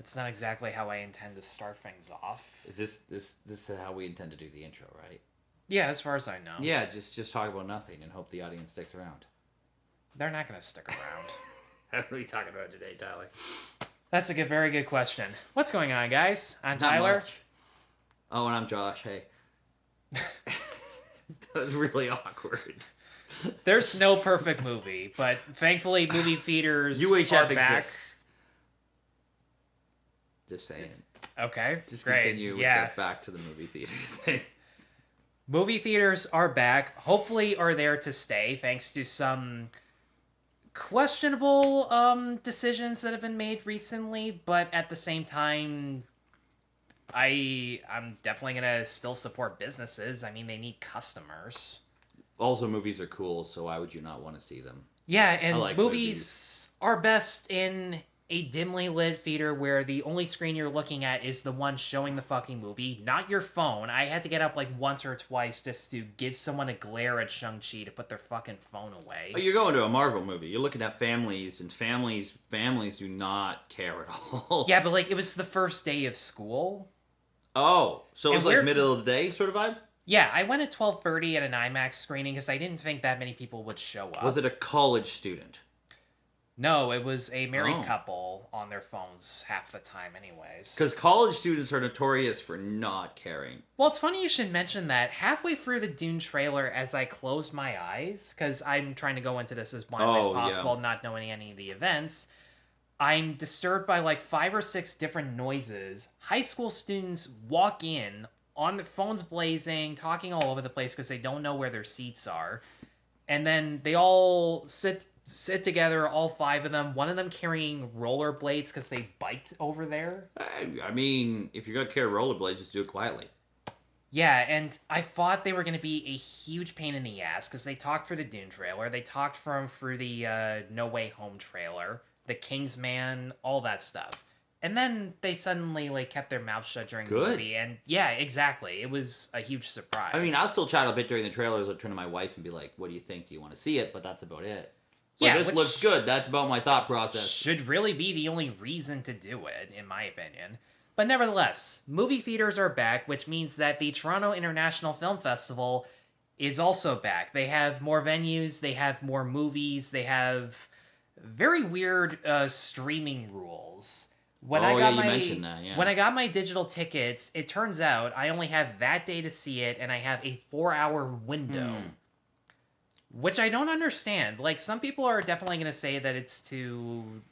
It's not exactly how I intend to start things off. Is this is how we intend to do the intro, right? Yeah, as far as I know. Yeah, just talk about nothing and hope the audience sticks around. They're not going to stick around. What are we talking about today, Tyler? That's a very good question. What's going on, guys? I'm Not Tyler. much. Oh, and I'm Josh. Hey. That was really awkward. There's no perfect movie, but thankfully movie theaters UHF are back. exists. Just saying. Okay, Just great. continue with yeah. the back to the movie theaters thing. Movie theaters are back. Hopefully are there to stay, thanks to some questionable decisions that have been made recently, but at the same time, I'm definitely gonna still support businesses. I mean, they need customers. Also, movies are cool, so why would you not want to see them? Yeah, and like movies are best in a dimly lit theater where the only screen you're looking at is the one showing the fucking movie, not your phone. I had to get up like once or twice just to give someone a glare at Shang-Chi to put their fucking phone away. Oh, you're going to a Marvel movie. You're looking at families, and families do not care at all. Yeah, but like it was the first day of school. Oh, so it was And like middle of the day sort of vibe? Yeah, I went at 12:30 at an IMAX screening because I didn't think that many people would show up. Was it a college student? No, it was a married Oh. couple on their phones half the time anyways. Because college students are notorious for not caring. Well, it's funny you should mention that. Halfway through the Dune trailer, as I closed my eyes, because I'm trying to go into this as blindly as possible, not knowing any of the events, I'm disturbed by like 5 or 6 different noises. High school students walk in on their phones blazing, talking all over the place because they don't know where their seats are. And then they all sit together, all 5 of them, one of them carrying rollerblades because they biked over there. I mean, if you're going to carry rollerblades, just do it quietly. Yeah, and I thought they were going to be a huge pain in the ass because they talked for the Dune trailer, they talked through the No Way Home trailer, the Kingsman, all that stuff. And then they suddenly like kept their mouth shut during the movie, and yeah, exactly. It was a huge surprise. I mean, I'll still chat a bit during the trailers. I'll turn to my wife and be like, "What do you think? Do you want to see it?" But that's about it. But Yeah, this looks good. That's about my thought process. Should really be the only reason to do it, in my opinion. But nevertheless, movie theaters are back, which means that the Toronto International Film Festival is also back. They have more venues, they have more movies, they have very weird streaming rules. When I got my digital tickets, it turns out I only have that day to see it, and I have a 4-hour window. Which I don't understand. Like, some people are definitely going to say that it's to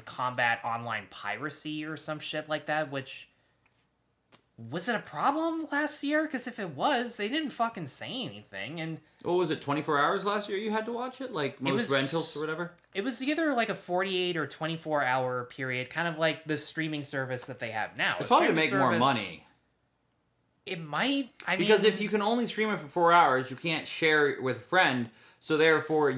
combat online piracy or some shit like that, which... Was it a problem last year? Because if it was, they didn't fucking say anything, and... What was it, 24 hours last year you had to watch it? Like, most rentals or whatever? It was either like a 48 or 24-hour period, kind of like the streaming service that they have now. It's probably to make more money. It might, because if you can only stream it for 4 hours, you can't share it with a friend, so therefore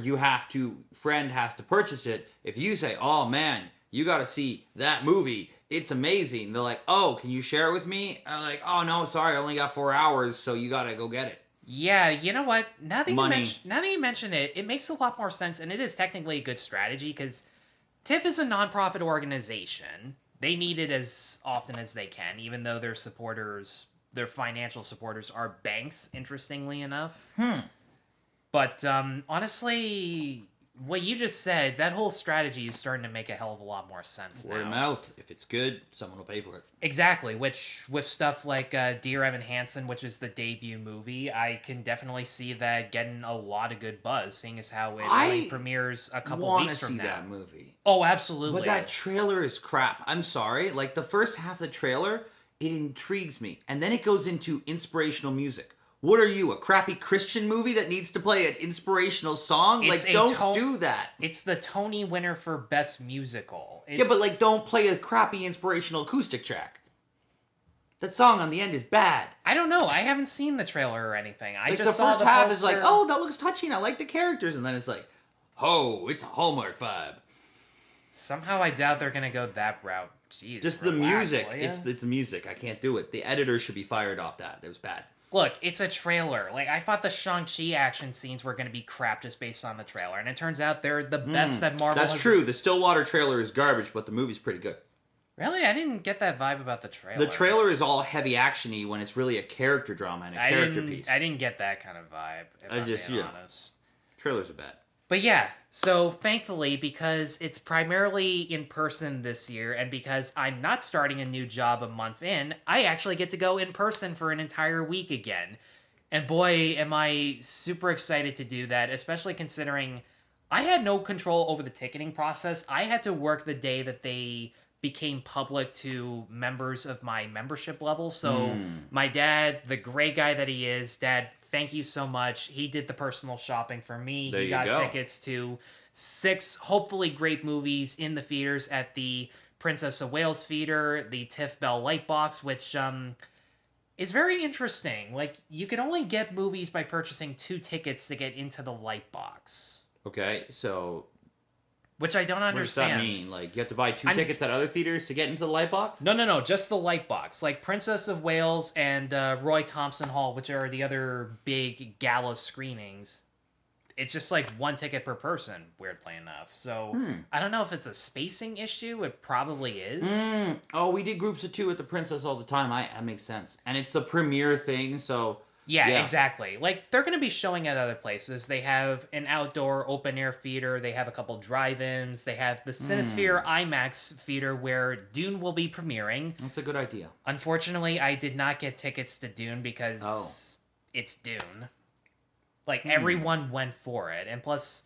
friend has to purchase it. If you say, oh man, you gotta see that movie, it's amazing. They're like, oh, can you share it with me? I'm like, oh no, sorry, I only got 4 hours, so you gotta go get it. Yeah, you know what? Now that you mention it, it makes a lot more sense, and it is technically a good strategy, because TIFF is a non-profit organization. They need it as often as they can, even though their financial supporters are banks, interestingly enough. But honestly, what you just said, that whole strategy is starting to make a hell of a lot more sense now. Word of mouth. If it's good, someone will pay for it. Exactly, which with stuff like Dear Evan Hansen, which is the debut movie, I can definitely see that getting a lot of good buzz, seeing as how it only premieres a couple weeks from now. I want to see that movie. Oh, absolutely. But that trailer is crap. I'm sorry. Like, the first half of the trailer, it intrigues me. And then it goes into inspirational music. What are you, a crappy Christian movie that needs to play an inspirational song? Don't do that. It's the Tony winner for Best Musical. Yeah, but don't play a crappy inspirational acoustic track. That song on the end is bad. I don't know. I haven't seen the trailer or anything. I just the saw first the half poster. is like, oh, that looks touching. I like the characters. And then it's like, oh, it's a Hallmark vibe. Somehow I doubt they're going to go that route. Jeez, just the music. It's the music. I can't do it. The editor should be fired off that. It was bad. Look, it's a trailer. Like, I thought the Shang-Chi action scenes were going to be crap just based on the trailer. And it turns out they're the best that Marvel has... That's true. The Stillwater trailer is garbage, but the movie's pretty good. Really? I didn't get that vibe about the trailer. The trailer is all heavy actiony when it's really a character drama and a character piece. I didn't get that kind of vibe, if I'm being honest. Trailers are bad. But yeah, so thankfully, because it's primarily in person this year, and because I'm not starting a new job a month in, I actually get to go in person for an entire week again. And boy, am I super excited to do that, especially considering I had no control over the ticketing process. I had to work the day that they became public to members of my membership level. So my dad, the great guy that he is, Dad, thank you so much. He did the personal shopping for me. He got tickets to 6 hopefully great movies in the theaters at the Princess of Wales Theater, the TIFF Bell Lightbox, which is very interesting. Like, you can only get movies by purchasing 2 tickets to get into the Lightbox. Okay, so... Which I don't understand. What does that mean? Like, you have to buy 2 tickets at other theaters to get into the Lightbox? No, just the Lightbox. Like, Princess of Wales and Roy Thompson Hall, which are the other big gala screenings. It's just, like, 1 ticket per person, weirdly enough. So, I don't know if it's a spacing issue. It probably is. Oh, we did groups of 2 at the Princess all the time. That makes sense. And it's the premiere thing, so... Yeah, exactly. Like, they're going to be showing at other places. They have an outdoor open-air theater. They have a couple drive-ins. They have the Cinesphere IMAX theater where Dune will be premiering. That's a good idea. Unfortunately, I did not get tickets to Dune because it's Dune. Like, everyone went for it. And plus,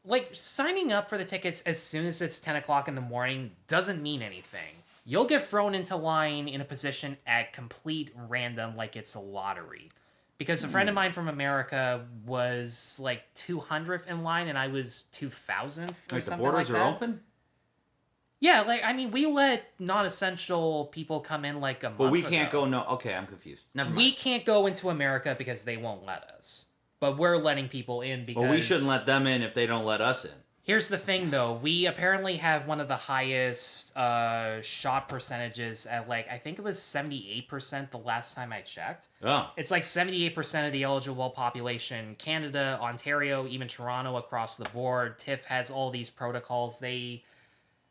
like, signing up for the tickets as soon as it's 10 o'clock in the morning doesn't mean anything. You'll get thrown into line in a position at complete random, like it's a lottery. Because a friend of mine from America was like 200th in line, and I was 2000th or something like that. The borders are open? Yeah, like, I mean, we let non-essential people come in like a month ago. But we can't go, okay, I'm confused. Never mind. We can't go into America because they won't let us. But we're letting people in because... Well, we shouldn't let them in if they don't let us in. Here's the thing, though. We apparently have one of the highest shot percentages at, like, I think it was 78% the last time I checked. Oh. It's like 78% of the eligible population. Canada, Ontario, even Toronto across the board. TIFF has all these protocols. They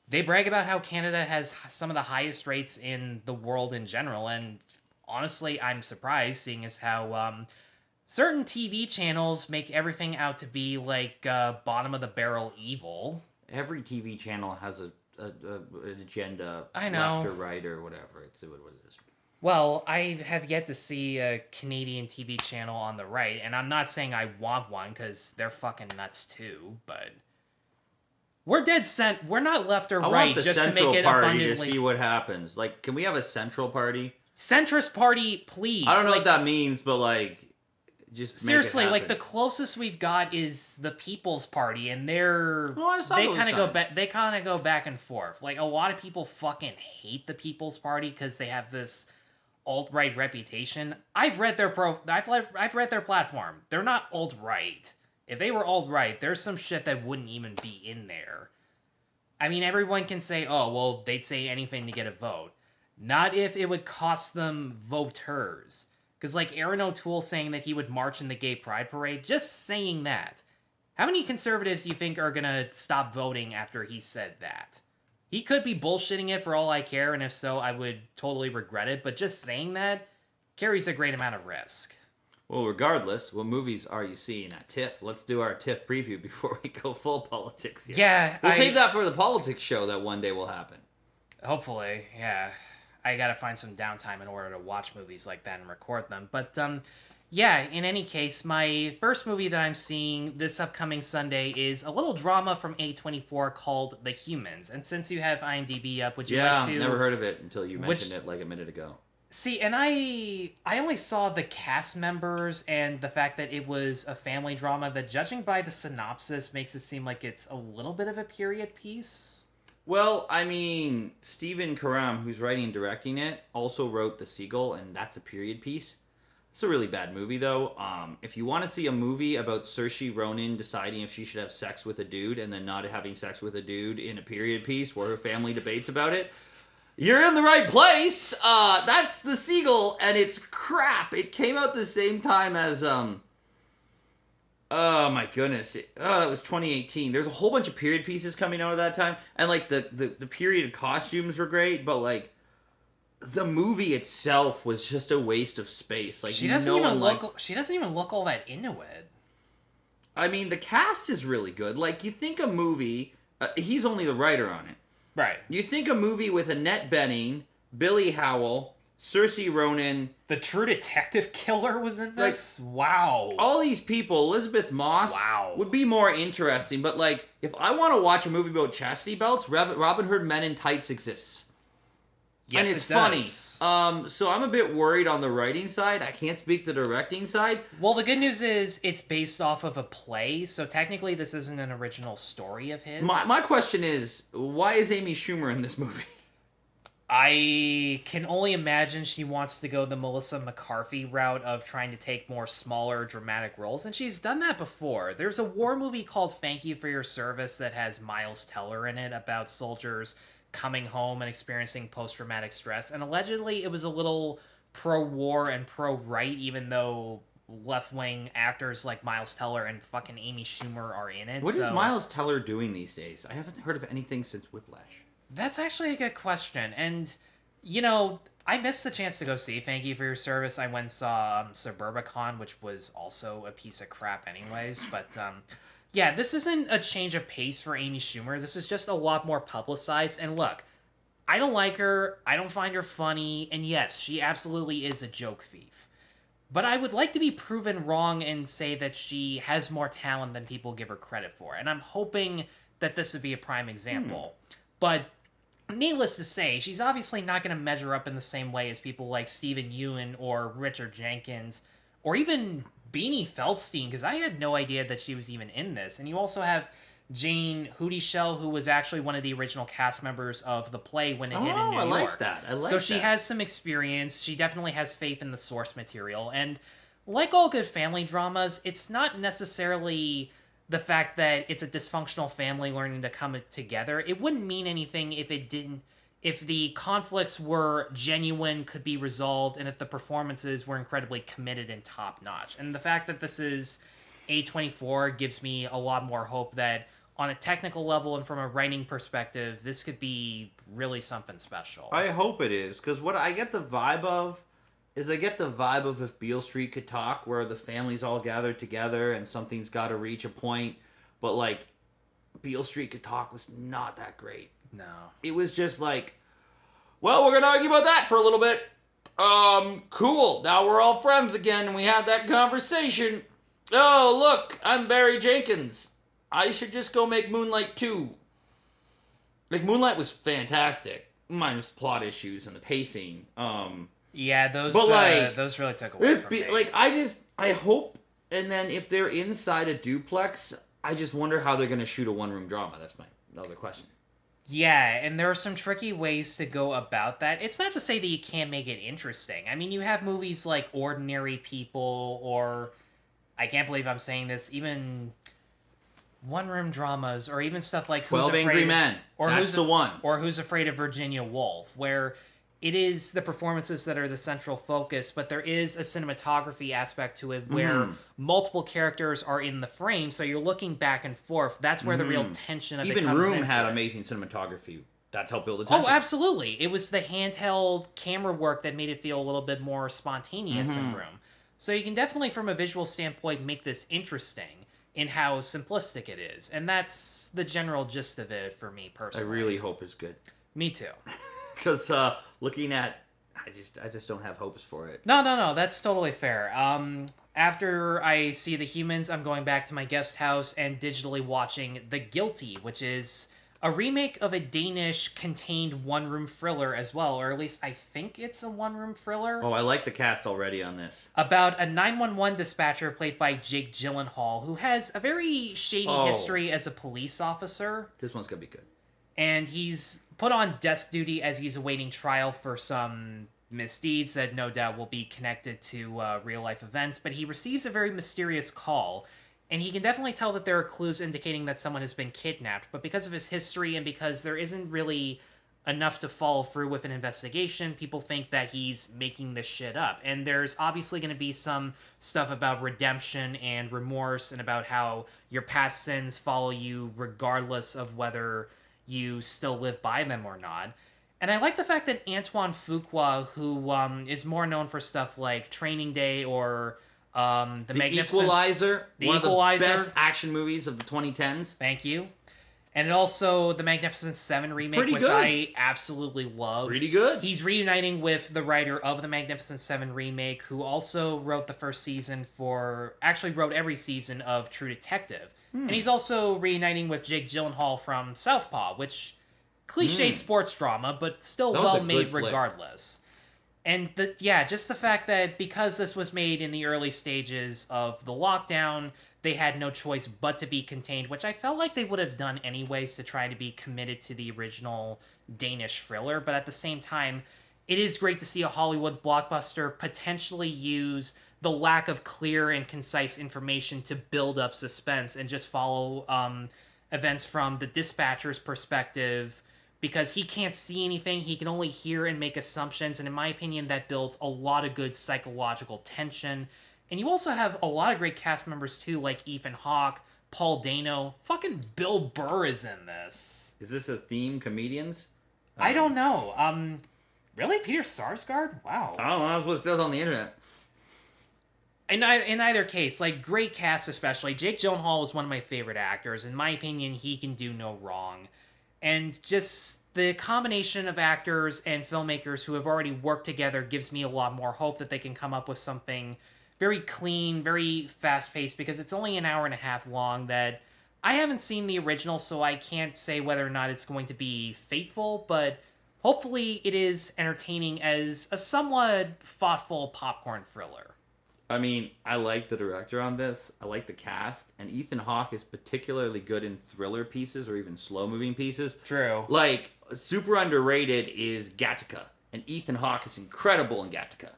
brag about how Canada has some of the highest rates in the world in general. And honestly, I'm surprised, seeing as how... certain TV channels make everything out to be like bottom of the barrel evil. Every TV channel has an agenda, I know. left or right or whatever. What is this? Well, I have yet to see a Canadian TV channel on the right, and I'm not saying I want one because they're fucking nuts too. But we're dead cent. We're not left or right just to make it abundantly. To see what happens. Like, can we have a central party? Centrist party, please. I don't know what that means, but like. Just seriously, like the closest we've got is the People's Party, and they kind of go back and forth. Like, a lot of people fucking hate the People's Party because they have this alt-right reputation. I've read their I've read their platform. They're not alt-right. If they were alt-right, there's some shit that wouldn't even be in there. I mean, everyone can say, oh, well, they'd say anything to get a vote. Not if it would cost them voters. Because, like, Aaron O'Toole saying that he would march in the gay pride parade, just saying that. How many conservatives do you think are going to stop voting after he said that? He could be bullshitting it for all I care, and if so, I would totally regret it. But just saying that carries a great amount of risk. Well, regardless, what movies are you seeing at TIFF? Let's do our TIFF preview before we go full politics here. Yeah. We'll save that for the politics show that one day will happen. Hopefully, yeah. I gotta find some downtime in order to watch movies like that and record them. But, yeah, in any case, my first movie that I'm seeing this upcoming Sunday is a little drama from A24 called The Humans. And since you have IMDb up, would you like to... Yeah, never heard of it until you mentioned it like a minute ago. See, and I only saw the cast members and the fact that it was a family drama that, judging by the synopsis, makes it seem like it's a little bit of a period piece. Well, I mean, Stephen Karam, who's writing and directing it, also wrote The Seagull, and that's a period piece. It's a really bad movie, though. If you want to see a movie about Saoirse Ronan deciding if she should have sex with a dude and then not having sex with a dude in a period piece where her family debates about it, you're in the right place. That's The Seagull, and it's crap. It came out the same time as Oh my goodness! It was 2018. There's a whole bunch of period pieces coming out of that time, and like the period costumes were great, but like the movie itself was just a waste of space. Like She doesn't even look. She doesn't even look all that into it. I mean, the cast is really good. Like you think a movie, he's only the writer on it. Right. You think a movie with Annette Bening, Billy Howell, Saoirse Ronan, the True Detective killer was in this? Like, wow. All these people, Elizabeth Moss, would be more interesting. But, like, if I want to watch a movie about chastity belts, Robin Hood Men in Tights exists. Yes, and it's funny. So I'm a bit worried on the writing side. I can't speak the directing side. Well, the good news is it's based off of a play, so technically this isn't an original story of his. My question is, why is Amy Schumer in this movie? I can only imagine she wants to go the Melissa McCarthy route of trying to take more smaller, dramatic roles, and she's done that before. There's a war movie called Thank You for Your Service that has Miles Teller in it about soldiers coming home and experiencing post-traumatic stress, and allegedly it was a little pro-war and pro-right, even though left-wing actors like Miles Teller and fucking Amy Schumer are in it. What is Miles Teller doing these days? I haven't heard of anything since Whiplash. That's actually a good question. And, you know, I missed the chance to go see Thank You for Your Service. I went and saw Suburbicon, which was also a piece of crap anyways. But, yeah, this isn't a change of pace for Amy Schumer. This is just a lot more publicized. And look, I don't like her. I don't find her funny. And yes, she absolutely is a joke thief. But I would like to be proven wrong and say that she has more talent than people give her credit for. And I'm hoping that this would be a prime example. But needless to say, she's obviously not going to measure up in the same way as people like Stephen Ewan or Richard Jenkins, or even Beanie Feldstein, because I had no idea that she was even in this. And you also have Jane Hootie-Shell, who was actually one of the original cast members of the play when it hit in New York. I like that. So she has some experience. She definitely has faith in the source material. And like all good family dramas, it's not necessarily the fact that it's a dysfunctional family learning to come together. It wouldn't mean anything if the conflicts were genuine, could be resolved, and if the performances were incredibly committed and top-notch. And the fact that this is A24 gives me a lot more hope that on a technical level and from a writing perspective, this could be really something special. I hope it is, because what I get the vibe of is if Beale Street could talk, where the family's all gathered together and something's got to reach a point, but like Beale Street could talk was not that great. No. It was just like, well, we're going to argue about that for a little bit. Cool. Now we're all friends again and we had that conversation. Oh, look, I'm Barry Jenkins. I should just go make Moonlight 2. Like, Moonlight was fantastic. Minus plot issues and the pacing. Yeah, those really took away from me. Like, I hope, and then if they're inside a duplex, I just wonder how they're going to shoot a one-room drama. That's my other question. Yeah, and there are some tricky ways to go about that. It's not to say that you can't make it interesting. I mean, you have movies like Ordinary People, or, I can't believe I'm saying this, even one-room dramas, or even stuff like 12 Angry Men. That's the one. Or Who's Afraid of Virginia Woolf, where it is the performances that are the central focus, but there is a cinematography aspect to it where multiple characters are in the frame, so you're looking back and forth. That's where the real tension of it comes in. Even Room had amazing cinematography. That's helped build the tension. Oh, absolutely. It was the handheld camera work that made it feel a little bit more spontaneous in Room. So you can definitely, from a visual standpoint, make this interesting in how simplistic it is. And that's the general gist of it for me personally. I really hope it's good. Me too. Because looking at, I just don't have hopes for it. No, that's totally fair. After I see The Humans, I'm going back to my guest house and digitally watching The Guilty, which is a remake of a Danish contained one-room thriller as well, or at least I think it's a one-room thriller. Oh, I like the cast already on this. About a 911 dispatcher played by Jake Gyllenhaal, who has a very shady history as a police officer. This one's gonna be good. And he's put on desk duty as he's awaiting trial for some misdeeds that no doubt will be connected to real-life events, but he receives a very mysterious call, and he can definitely tell that there are clues indicating that someone has been kidnapped, but because of his history and because there isn't really enough to follow through with an investigation, people think that he's making this shit up. And there's obviously going to be some stuff about redemption and remorse and about how your past sins follow you regardless of whether you still live by them or not. And I like the fact that Antoine Fuqua, who is more known for stuff like Training Day or the Magnificent... Equalizer, The one Equalizer. of the best action movies of the 2010s. Thank you. And also the Magnificent Seven remake, Pretty which good. I absolutely loved. Pretty good. He's reuniting with the writer of the Magnificent Seven remake, who also wrote the first season actually wrote every season of True Detective. And he's also reuniting with Jake Gyllenhaal from Southpaw, which cliched sports drama, but still That was a well made good flick. regardless. And just the fact that because this was made in the early stages of the lockdown, they had no choice but to be contained, which I felt like they would have done anyways to try to be committed to the original Danish thriller. But at the same time, it is great to see a Hollywood blockbuster potentially use the lack of clear and concise information to build up suspense and just follow events from the dispatcher's perspective, because he can't see anything, he can only hear and make assumptions, and in my opinion, that builds a lot of good psychological tension. And you also have a lot of great cast members too, like Ethan Hawke, Paul Dano, fucking Bill Burr is in this. Is this a theme, comedians? I don't know. Really? Peter Sarsgaard? Wow. I don't know, that was on the internet. In either case, like, great cast especially. Jake Gyllenhaal is one of my favorite actors. In my opinion, he can do no wrong. And just the combination of actors and filmmakers who have already worked together gives me a lot more hope that they can come up with something very clean, very fast-paced, because it's only an hour and a half long. That I haven't seen the original, so I can't say whether or not it's going to be faithful, but hopefully it is entertaining as a somewhat thoughtful popcorn thriller. I mean, I like the director on this. I like the cast. And Ethan Hawke is particularly good in thriller pieces or even slow-moving pieces. True. Like, super underrated is Gattaca. And Ethan Hawke is incredible in Gattaca.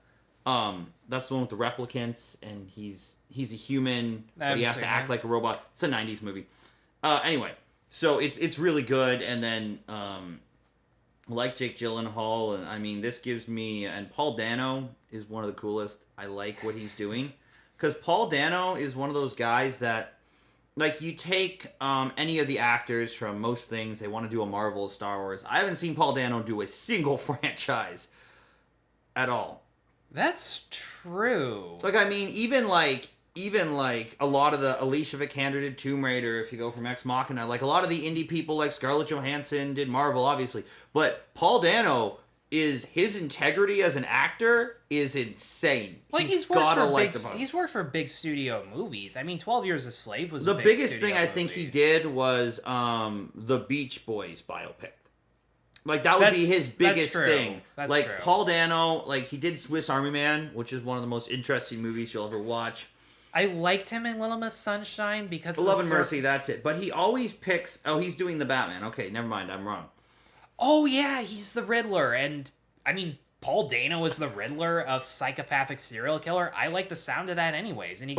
That's the one with the replicants, and he's a human, but he has to act like a robot. It's a 90s movie. Anyway, so it's really good. And then, like Jake Gyllenhaal, and I mean, this gives me... And Paul Dano is one of the coolest. I like what he's doing. Because Paul Dano is one of those guys that... Like, you take any of the actors from most things, they want to do a Marvel or Star Wars. I haven't seen Paul Dano do a single franchise at all. That's true. Like, I mean, even like a lot of the Alicia Vikander did Tomb Raider, if you go from Ex Machina, like a lot of the indie people like Scarlett Johansson did Marvel, obviously. But Paul Dano, his integrity as an actor is insane. Like, he's worked for big studio movies. I mean, 12 Years a Slave was the a big biggest studio thing I movie. think he did was the Beach Boys biopic. Like, that would be his biggest thing. That's like, true. Paul Dano, like, he did Swiss Army Man, which is one of the most interesting movies you'll ever watch. I liked him in Little Miss Sunshine because Love and Mercy, that's it. But he always picks... Oh, he's doing the Batman. Okay, never mind, I'm wrong. Oh, yeah, he's the Riddler. And, I mean, Paul Dano is the Riddler, a psychopathic serial killer. I like the sound of that anyways. And He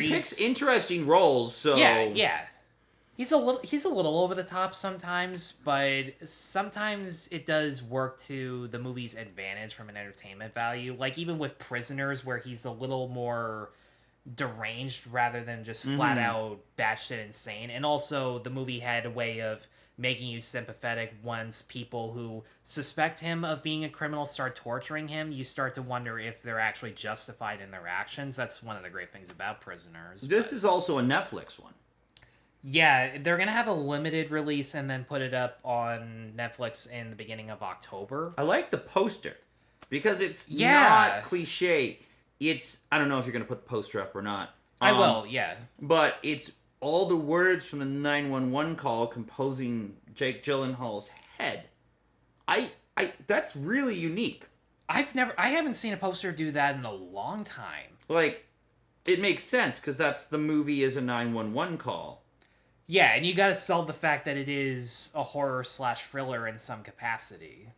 picks interesting roles, so... Yeah. He's a little over the top sometimes, but sometimes it does work to the movie's advantage from an entertainment value. Like, even with Prisoners, where he's a little more deranged rather than just flat out batshit insane. And also, the movie had a way of making you sympathetic once people who suspect him of being a criminal start torturing him. You start to wonder if they're actually justified in their actions. That's one of the great things about Prisoners. This is also a Netflix one. Yeah, they're going to have a limited release and then put it up on Netflix in the beginning of October. I like the poster because it's not cliche. It's... I don't know if you're going to put the poster up or not. I will, yeah. But it's all the words from the 911 call composing Jake Gyllenhaal's head. That's really unique. I haven't seen a poster do that in a long time. Like, it makes sense because the movie is a 911 call. Yeah, and you gotta sell the fact that it is a horror/thriller in some capacity.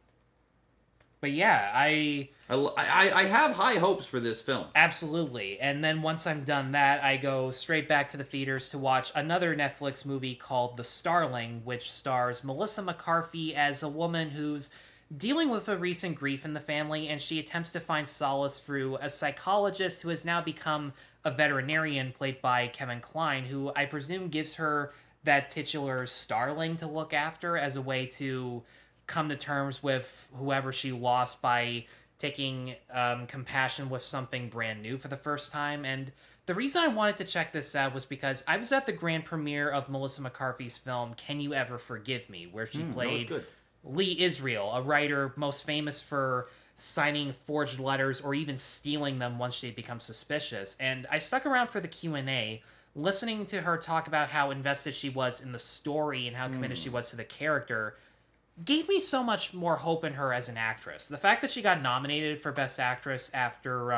But yeah, I have high hopes for this film. absolutely. And then once I'm done that, I go straight back to the theaters to watch another Netflix movie called The Starling, which stars Melissa McCarthy as a woman who's dealing with a recent grief in the family, and she attempts to find solace through a psychologist who has now become a veterinarian, played by Kevin Kline, who I presume gives her that titular Starling to look after as a way to come to terms with whoever she lost by taking compassion with something brand new for the first time. And the reason I wanted to check this out was because I was at the grand premiere of Melissa McCarthy's film Can You Ever Forgive Me, where she played Lee Israel, a writer most famous for signing forged letters or even stealing them once they become suspicious. And I stuck around for the Q&A, listening to her talk about how invested she was in the story and how committed she was to the character gave me so much more hope in her as an actress. The fact that she got nominated for Best Actress after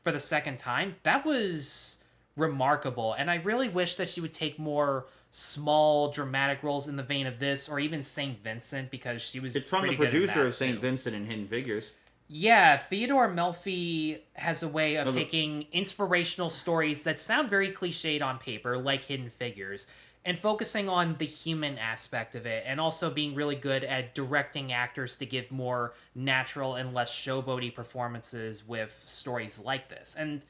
for the second time, that was remarkable. And I really wish that she would take more small dramatic roles in the vein of this, or even St. Vincent, because she was It's from the producer of St. Vincent and Hidden Figures. Yeah, Theodore Melfi has a way of taking inspirational stories that sound very cliched on paper, like Hidden Figures, and focusing on the human aspect of it, and also being really good at directing actors to give more natural and less showboaty performances with stories like this. And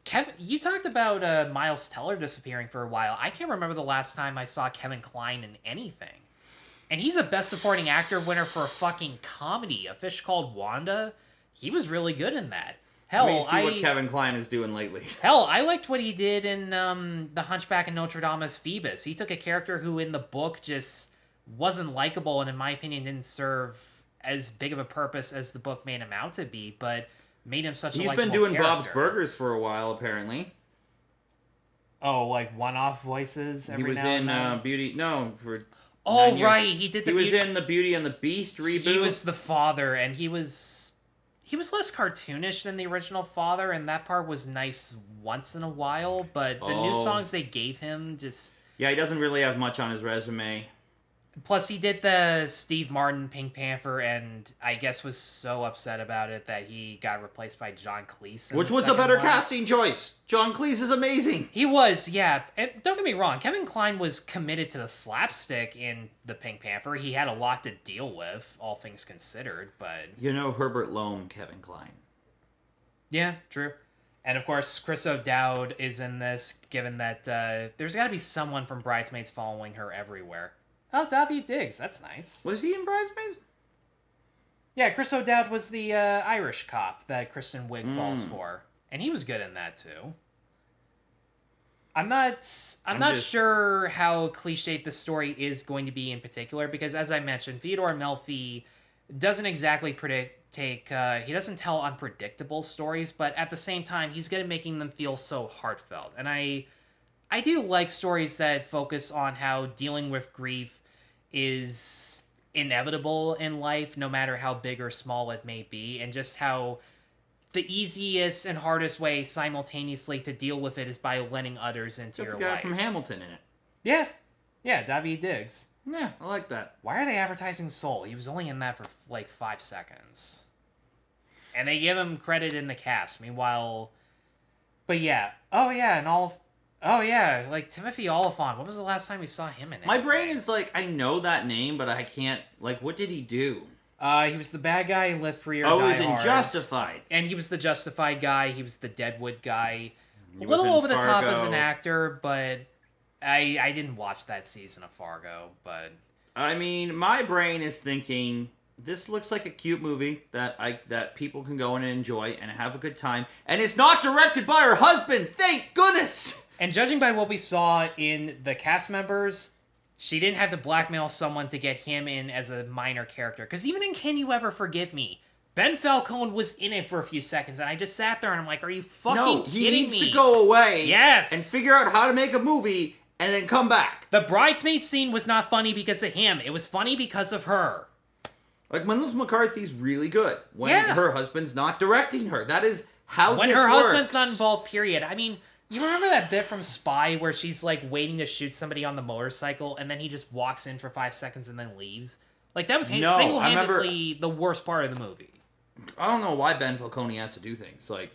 Kevin, you talked about Miles Teller disappearing for a while. I can't remember the last time I saw Kevin Kline in anything. And he's a Best Supporting Actor winner for a fucking comedy, A Fish Called Wanda. He was really good in that. Hell, see what Kevin Kline is doing lately. Hell, I liked what he did in The Hunchback of Notre Dame as Phoebus. He took a character who in the book just wasn't likable and in my opinion didn't serve as big of a purpose as the book made him out to be, but made him such a likable character. He's been doing Bob's Burgers for a while, apparently. Oh, like one-off voices every now and then? He was in Beauty... No, for... Oh, right, he did the... He was in the Beauty and the Beast reboot. He was the father, and he was less cartoonish than the original father, and that part was nice once in a while, but the new songs they gave him just... Yeah, he doesn't really have much on his resume. Plus, he did the Steve Martin Pink Panther, and I guess was so upset about it that he got replaced by John Cleese. Which was a better casting choice. John Cleese is amazing. He was, yeah. And don't get me wrong, Kevin Kline was committed to the slapstick in the Pink Panther. He had a lot to deal with, all things considered, but... You know Herbert Loam, Kevin Kline. Yeah, true. And of course, Chris O'Dowd is in this, given that there's got to be someone from Bridesmaids following her everywhere. Oh, Daveed Diggs. That's nice. Was he in Bridesmaids? Yeah, Chris O'Dowd was the Irish cop that Kristen Wiig falls for. And he was good in that, too. I'm not sure how cliched the story is going to be in particular, because as I mentioned, Theodore Melfi doesn't exactly he doesn't tell unpredictable stories, but at the same time, he's good at making them feel so heartfelt. And I do like stories that focus on how dealing with grief is inevitable in life, no matter how big or small it may be, and just how the easiest and hardest way simultaneously to deal with it is by letting others into your life. The guy from Hamilton in it. Yeah, Daveed Diggs. Yeah, I like that. Why are they advertising Soul? He was only in that for like 5 seconds. And they give him credit in the cast. Meanwhile, but yeah. Oh yeah, like Timothy Olyphant. When was the last time we saw him in it? My brain is like, I know that name, but I can't, like, what did he do? He was the bad guy in Live Free or Die Hard. Oh, he was in Justified. And he was the Justified guy. He was the Deadwood guy. A little over the top as an actor, but I didn't watch that season of Fargo, but... I mean, my brain is thinking, this looks like a cute movie that people can go in and enjoy and have a good time. And it's not directed by her husband! Thank goodness! And judging by what we saw in the cast members, she didn't have to blackmail someone to get him in as a minor character. Because even in Can You Ever Forgive Me, Ben Falcone was in it for a few seconds, and I just sat there and I'm like, are you fucking kidding me? No, he needs to go away. Yes. And figure out how to make a movie and then come back. The bridesmaid scene was not funny because of him. It was funny because of her. Like, Melissa McCarthy's really good when her husband's not directing her. That is how this works. When her husband's not involved, period. I mean... You remember that bit from Spy where she's, like, waiting to shoot somebody on the motorcycle, and then he just walks in for 5 seconds and then leaves? Like, that was No, I single-handedly the worst part of the movie. I don't know why Ben Falcone has to do things. Like,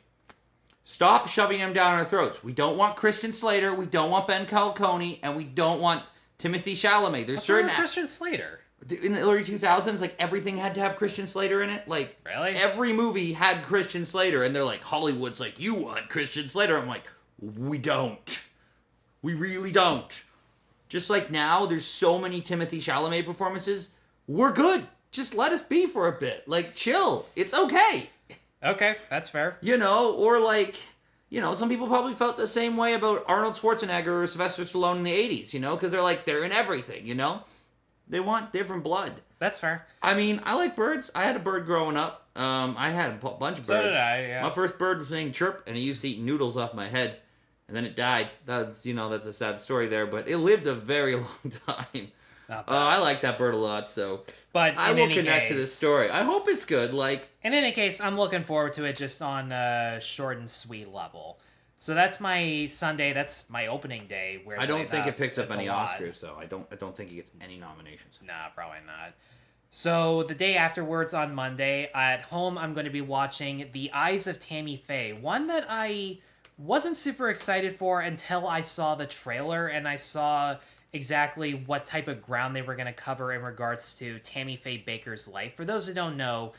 stop shoving them down our throats. We don't want Christian Slater, we don't want Ben Falcone, and we don't want Timothy Chalamet. There's What's certain... wrong with Christian Slater? In the early 2000s, like, everything had to have Christian Slater in it. Like, Really? every movie had Christian Slater, and they're like, Hollywood's like, you want Christian Slater. I'm like, we don't. We really don't. Just like now, there's so many Timothy Chalamet performances. We're good. Just let us be for a bit. Like, chill. It's okay. Okay, that's fair. You know, or like, you know, some people probably felt the same way about Arnold Schwarzenegger or Sylvester Stallone in the 80s, you know, because they're like, they're in everything, you know? They want different blood. That's fair. I mean, I like birds. I had a bird growing up. I had a bunch of birds. So did I, yeah. My first bird was named Chirp, and it used to eat noodles off my head. And then it died. That's, you know, that's a sad story there, but it lived a very long time. I like that bird a lot, so but I will connect to this story. I hope it's good. Like, in any case, I'm looking forward to it just on a short and sweet level. So that's my Sunday. That's my opening day. I don't think it picks up any Oscars, though. I don't think it gets any nominations. Nah, probably not. So the day afterwards, on Monday, at home, I'm going to be watching The Eyes of Tammy Faye. One that I wasn't super excited for until I saw the trailer and I saw exactly what type of ground they were going to cover in regards to Tammy Faye Baker's life. For those who don't know,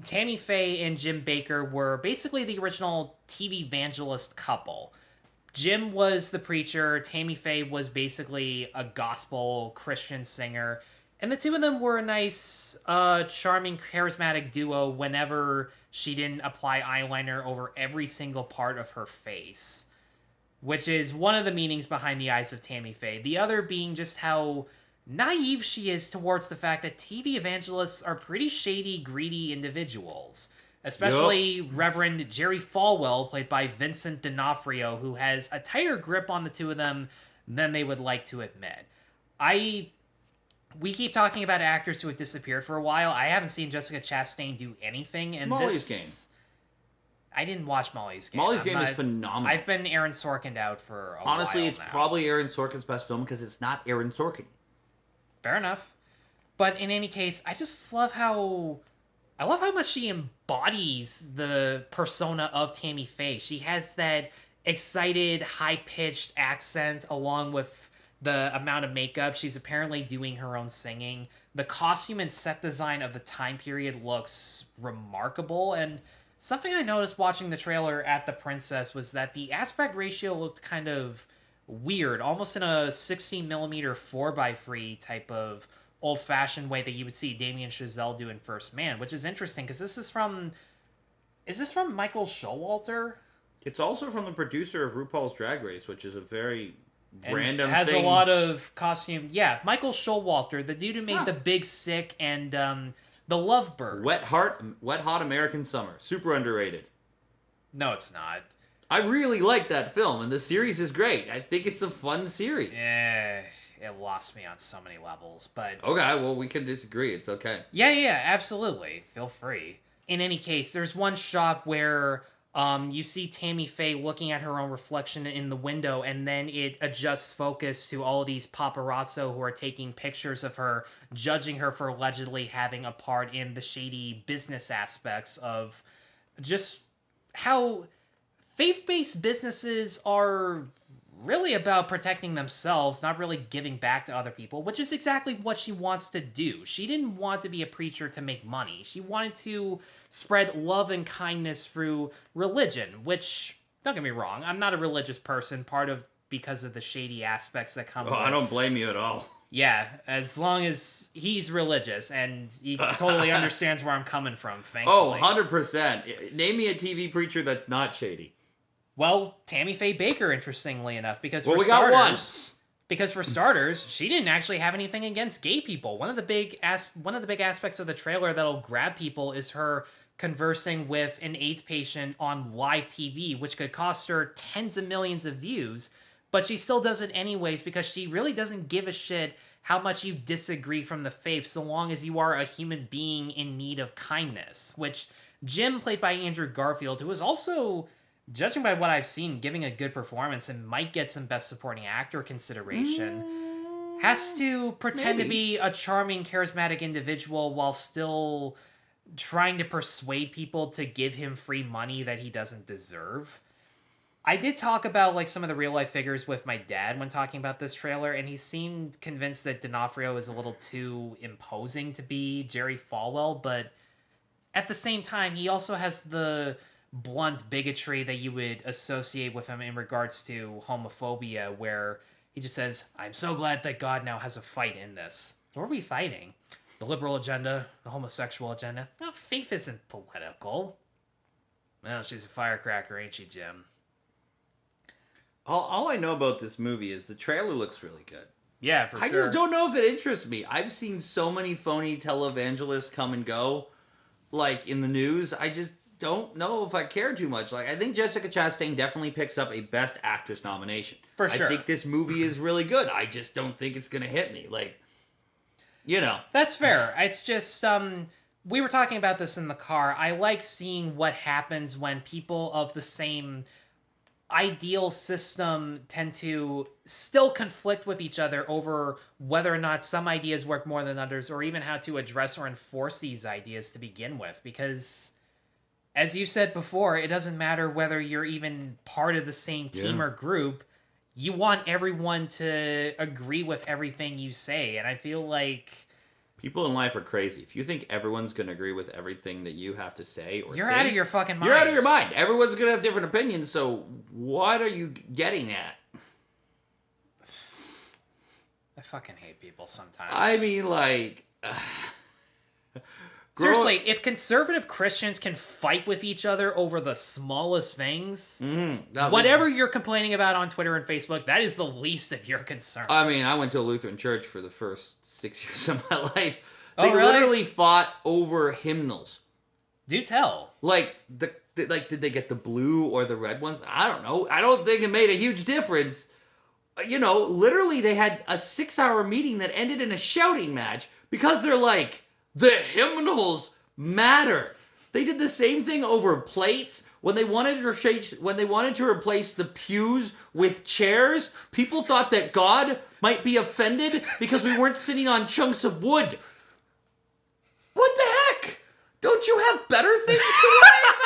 Tammy Faye and Jim Baker were basically the original TV evangelist couple. Jim was the preacher, Tammy Faye was basically a gospel Christian singer, and the two of them were a nice, charming, charismatic duo whenever she didn't apply eyeliner over every single part of her face. Which is one of the meanings behind The Eyes of Tammy Faye. The other being just how naive she is towards the fact that TV evangelists are pretty shady, greedy individuals. Especially Reverend Jerry Falwell, played by Vincent D'Onofrio, who has a tighter grip on the two of them than they would like to admit. We keep talking about actors who have disappeared for a while. I haven't seen Jessica Chastain do anything, and Molly's Game. I didn't watch Molly's Game. Molly's Game is phenomenal. I've been Aaron Sorkin out for a while Honestly, it's now. probably Aaron Sorkin's best film because it's not Aaron Sorkin. Fair enough. But in any case, I just love how much she embodies the persona of Tammy Faye. She has that excited, high-pitched accent along with the amount of makeup. She's apparently doing her own singing. The costume and set design of the time period looks remarkable, and something I noticed watching the trailer at The Princess was that the aspect ratio looked kind of weird, almost in a 16mm 4x3 type of old-fashioned way that you would see Damien Chazelle do in First Man, which is interesting because this is from... Is this from Michael Showalter? It's also from the producer of RuPaul's Drag Race, which is a very random thing. It has thing. a lot of costume... Yeah, Michael Showalter, the dude who made The Big Sick and The Lovebirds. Wet Hot American Summer. Super underrated. No, it's not. I really like that film, and the series is great. I think it's a fun series. Yeah, it lost me on so many levels, but... Okay, well, we can disagree. It's okay. Yeah, absolutely. Feel free. In any case, there's one shot where you see Tammy Faye looking at her own reflection in the window, and then it adjusts focus to all of these paparazzo who are taking pictures of her, judging her for allegedly having a part in the shady business aspects of just how faith-based businesses are really about protecting themselves, not really giving back to other people, which is exactly what she wants to do. She didn't want to be a preacher to make money. She wanted to spread love and kindness through religion, which, don't get me wrong, I'm not a religious person, because of the shady aspects that come with... I don't blame you at all. Yeah, as long as he's religious, and he totally understands where I'm coming from, thankfully. Oh, 100%. Name me a TV preacher that's not shady. Well, Tammy Faye Baker, interestingly enough, because we got one. Because for starters, she didn't actually have anything against gay people. One of the big aspects of the trailer that'll grab people is her conversing with an AIDS patient on live TV, which could cost her tens of millions of views, but she still does it anyways because she really doesn't give a shit how much you disagree from the faith, so long as you are a human being in need of kindness. Which Jim, played by Andrew Garfield, who is also, judging by what I've seen, giving a good performance and might get some Best Supporting Actor consideration, has to pretend to maybe. be a charming, charismatic individual while still trying to persuade people to give him free money that he doesn't deserve. I did talk about like some of the real life figures with my dad when talking about this trailer, and he seemed convinced that D'Onofrio is a little too imposing to be Jerry Falwell, but at the same time, he also has the blunt bigotry that you would associate with him in regards to homophobia, where he just says, "I'm so glad that God now has a fight in this." What are we fighting? The liberal agenda? The homosexual agenda? No, faith isn't political. Well, she's a firecracker, ain't she, Jim? All I know about this movie is the trailer looks really good. Yeah, for sure. I just don't know if it interests me. I've seen so many phony televangelists come and go, like, in the news. I just don't know if I care too much. Like, I think Jessica Chastain definitely picks up a Best Actress nomination. For sure. I think this movie is really good. I just don't think it's going to hit me. Like, you know. That's fair. It's just, we were talking about this in the car. I like seeing what happens when people of the same ideal system tend to still conflict with each other over whether or not some ideas work more than others, or even how to address or enforce these ideas to begin with. Because, as you said before, it doesn't matter whether you're even part of the same team or group. You want everyone to agree with everything you say, and I feel like people in life are crazy. If you think everyone's going to agree with everything that you have to say or you're think, out of your fucking mind. you're out of your mind. Everyone's going to have different opinions, so what are you getting at? I fucking hate people sometimes. I mean, like... seriously, if conservative Christians can fight with each other over the smallest things, whatever you're complaining about on Twitter and Facebook, that is the least of your concern. I mean, I went to a Lutheran church for the first 6 years of my life. Oh, They really? literally fought over hymnals. Do tell. Like, did they get the blue or the red ones? I don't know. I don't think it made a huge difference. You know, literally they had a 6-hour meeting that ended in a shouting match because they're like, the hymnals matter. They did the same thing over plates. When they wanted to replace the pews with chairs, people thought that God might be offended because we weren't sitting on chunks of wood. What the heck? Don't you have better things to worry about?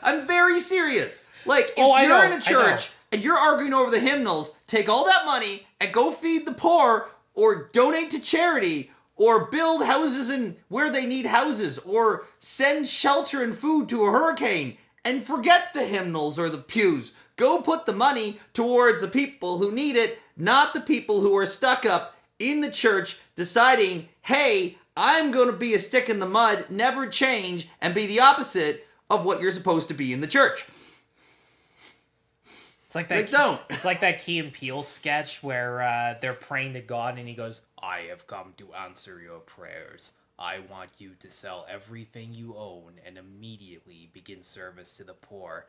I'm very serious. Like, if you're in a church and you're arguing over the hymnals, take all that money and go feed the poor, or donate to charity, or build houses where they need houses, or send shelter and food to a hurricane, and forget the hymnals or the pews. Go put the money towards the people who need it, not the people who are stuck up in the church deciding, hey, I'm going to be a stick in the mud, never change, and be the opposite of what you're supposed to be in the church. It's like that. It's like that Key and Peele sketch where they're praying to God, and he goes, "I have come to answer your prayers. I want you to sell everything you own and immediately begin service to the poor."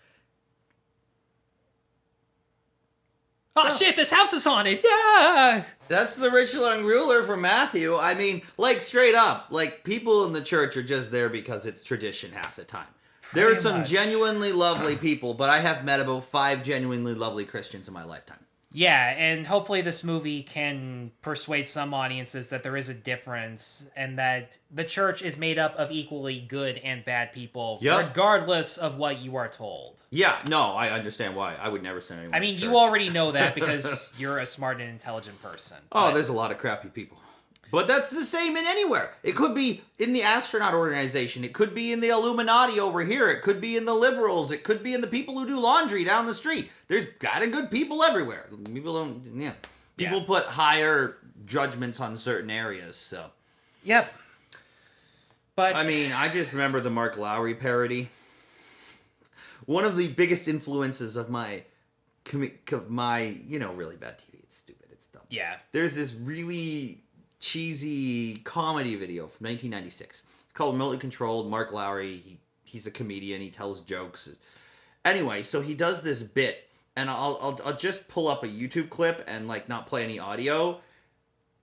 Oh shit! This house is haunted. Yeah. That's the rich young ruler from Matthew. I mean, like, straight up, like, people in the church are just there because it's tradition half the time. There are some genuinely lovely people, but I have met about 5 genuinely lovely Christians in my lifetime. Yeah, and hopefully this movie can persuade some audiences that there is a difference and that the church is made up of equally good and bad people, regardless of what you are told. Yeah, no, I understand why. I would never send anyone I mean, to you church. already know that because you're a smart and intelligent person. Oh, there's a lot of crappy people. But that's the same in anywhere. It could be in the astronaut organization. It could be in the Illuminati over here. It could be in the liberals. It could be in the people who do laundry down the street. There's kind of good people everywhere. People don't, People put higher judgments on certain areas, so. Yep. But I mean, I just remember the Mark Lowry parody. One of the biggest influences of my really bad TV. It's stupid. It's dumb. Yeah. There's this really cheesy comedy video from 1996. It's called Remotely Controlled. Mark Lowry, he's a comedian. He tells jokes. Anyway, so he does this bit, and I'll just pull up a YouTube clip and not play any audio.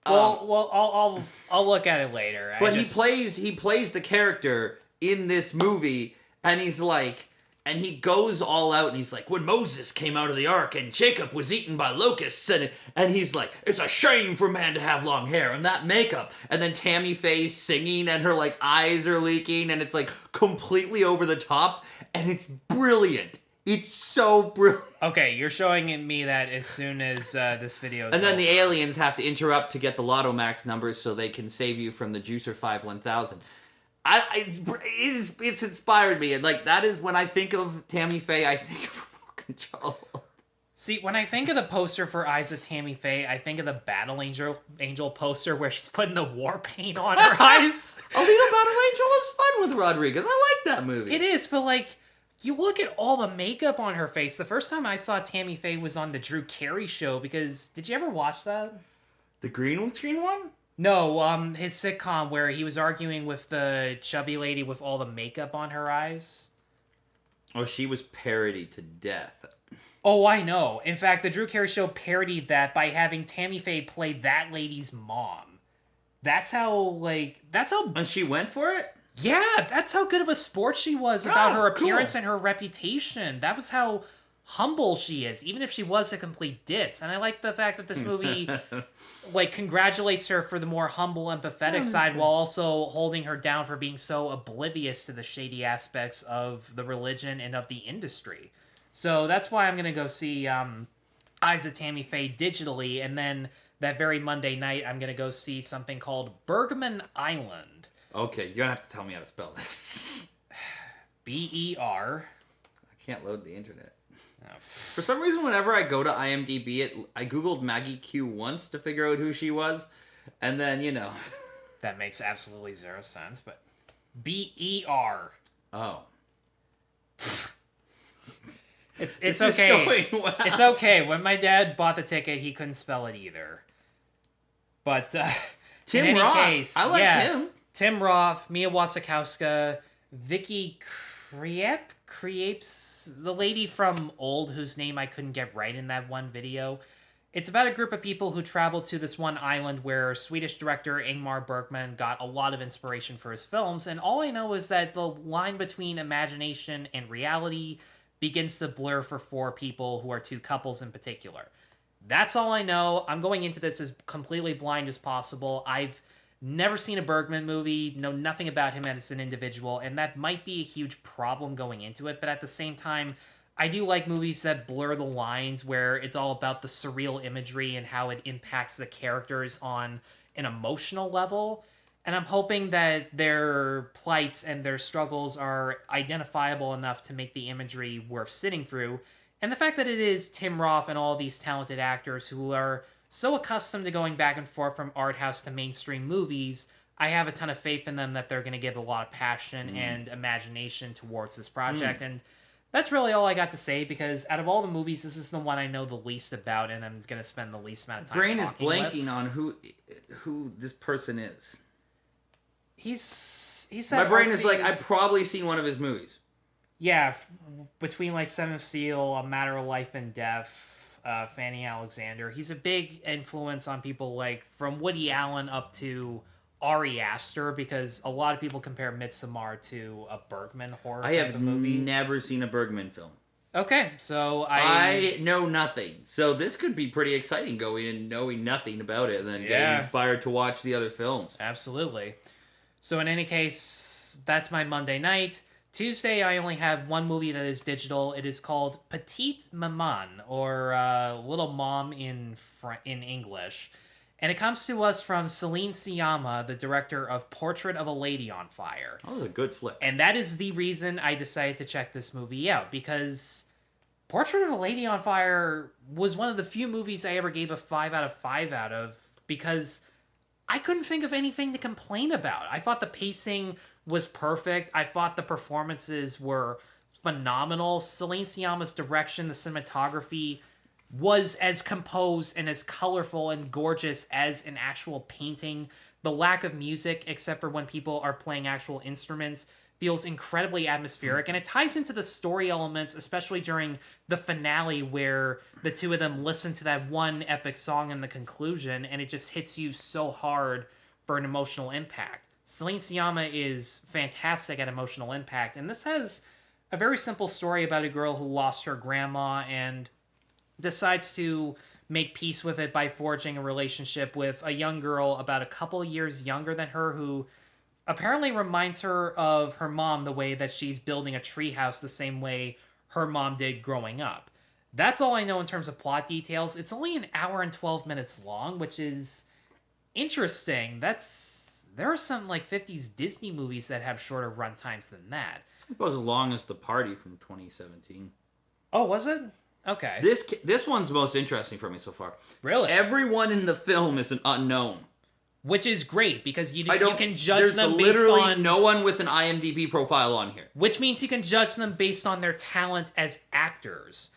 Well, I'll look at it later. But he plays the character in this movie, and he's like, And he goes all out and he's like, when Moses came out of the ark and Jacob was eaten by locusts, and he's like, it's a shame for man to have long hair and that makeup. And then Tammy Faye's singing and her like eyes are leaking and it's like completely over the top and it's brilliant. It's so brilliant. Okay, you're showing me that as soon as this video is And then over. the aliens have to interrupt to get the Lotto Max numbers so they can save you from the Juicer 5-1000. It's inspired me, and like that is when I think of Tammy Faye, I think of Remote Control. See, when I think of the poster for Eyes of Tammy Faye, I think of the Battle Angel poster where she's putting the war paint on her eyes. Alita Battle Angel was fun with Rodriguez. I like that movie. It is, but like, you look at all the makeup on her face. The first time I saw Tammy Faye was on the Drew Carey show, because did you ever watch that? The green screen one? No, his sitcom where he was arguing with the chubby lady with all the makeup on her eyes. Oh, she was parodied to death. Oh, I know. In fact, the Drew Carey show parodied that by having Tammy Faye play that lady's mom. That's how. And she went for it? Yeah, that's how good of a sport she was about her appearance cool. and her reputation. That was how humble she is, even if she was a complete ditz. And I like the fact that this movie congratulates her for the more humble, empathetic side while also holding her down for being so oblivious to the shady aspects of the religion and of the industry. So that's why I'm going to go see Eyes of Tammy Faye digitally, and then that very Monday night I'm going to go see something called Bergman Island. Okay, you're gonna have to tell me how to spell this. B-E-R. I can't load the internet. For some reason, whenever I go to IMDb, I googled Maggie Q once to figure out who she was, and then, you know. That makes absolutely zero sense, but B-E-R. Oh. It's This okay. is going well. It's okay. When my dad bought the ticket, he couldn't spell it either. But Tim in any Roth. case, I like him. Tim Roth, Mia Wasikowska, Vicky Krieps, the lady from Old, whose name I couldn't get right in that one video. It's about a group of people who travel to this one island where Swedish director Ingmar Bergman got a lot of inspiration for his films, and all I know is that the line between imagination and reality begins to blur for four people who are two couples in particular. That's all I know. I'm going into this as completely blind as possible. I've never seen a Bergman movie, know nothing about him as an individual, and that might be a huge problem going into it, but at the same time, I do like movies that blur the lines, where it's all about the surreal imagery and how it impacts the characters on an emotional level, and I'm hoping that their plights and their struggles are identifiable enough to make the imagery worth sitting through, and the fact that it is Tim Roth and all these talented actors who are so accustomed to going back and forth from art house to mainstream movies, I have a ton of faith in them that they're going to give a lot of passion and imagination towards this project. And that's really all I got to say, because out of all the movies, this is the one I know the least about, and I'm going to spend the least amount of time Brain is talking blanking with. on who this person is. He's My that brain is artsy- like, I've probably seen one of his movies. Yeah, between like Seven of Steel, A Matter of Life and Death, Fanny Alexander. He's a big influence on people like from Woody Allen up to Ari Aster, because a lot of people compare Midsommar to a Bergman horror I type have of movie. never seen a Bergman film. Okay, so I know nothing. So this could be pretty exciting, going and knowing nothing about it and then getting inspired to watch the other films. Absolutely. So in any case, that's my Monday night. Tuesday, I only have one movie that is digital. It is called Petite Maman, or Little Mom in English. And it comes to us from Celine Sciamma, the director of Portrait of a Lady on Fire. That was a good flick. And that is the reason I decided to check this movie out, because Portrait of a Lady on Fire was one of the few movies I ever gave a 5 out of 5 out of, because I couldn't think of anything to complain about. I thought the pacing was perfect. I thought the performances were phenomenal. Celine Sciamma's direction, the cinematography, was as composed and as colorful and gorgeous as an actual painting. The lack of music, except for when people are playing actual instruments, feels incredibly atmospheric, and it ties into the story elements, especially during the finale where the two of them listen to that one epic song in the conclusion, and it just hits you so hard for an emotional impact. Celine Sciamma is fantastic at emotional impact, and this has a very simple story about a girl who lost her grandma and decides to make peace with it by forging a relationship with a young girl about a couple years younger than her who apparently reminds her of her mom the way that she's building a treehouse the same way her mom did growing up. That's all I know in terms of plot details. It's only an hour and 12 minutes long, which is interesting. There are some like 50s Disney movies that have shorter run times than that. It was as long as The Party from 2017. Oh, was it? Okay. This one's the most interesting for me so far. Really? Everyone in the film is an unknown. Which is great because you can judge there's them based literally on no one with an IMDb profile on here. which means you can judge them based on their talent as actors.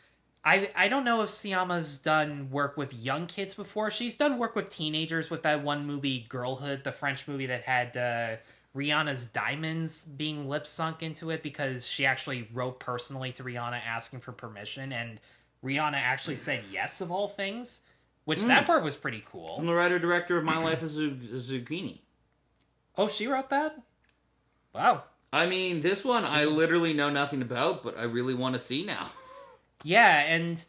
I don't know if Siama's done work with young kids before. She's done work with teenagers with that one movie, Girlhood, the French movie that had Rihanna's Diamonds being lip sunk into it because she actually wrote personally to Rihanna asking for permission, and Rihanna actually said yes of all things, which that part was pretty cool. From the writer-director of My Life as a Zucchini. Oh, she wrote that? Wow. I mean, this one I literally know nothing about, but I really want to see now. Yeah, and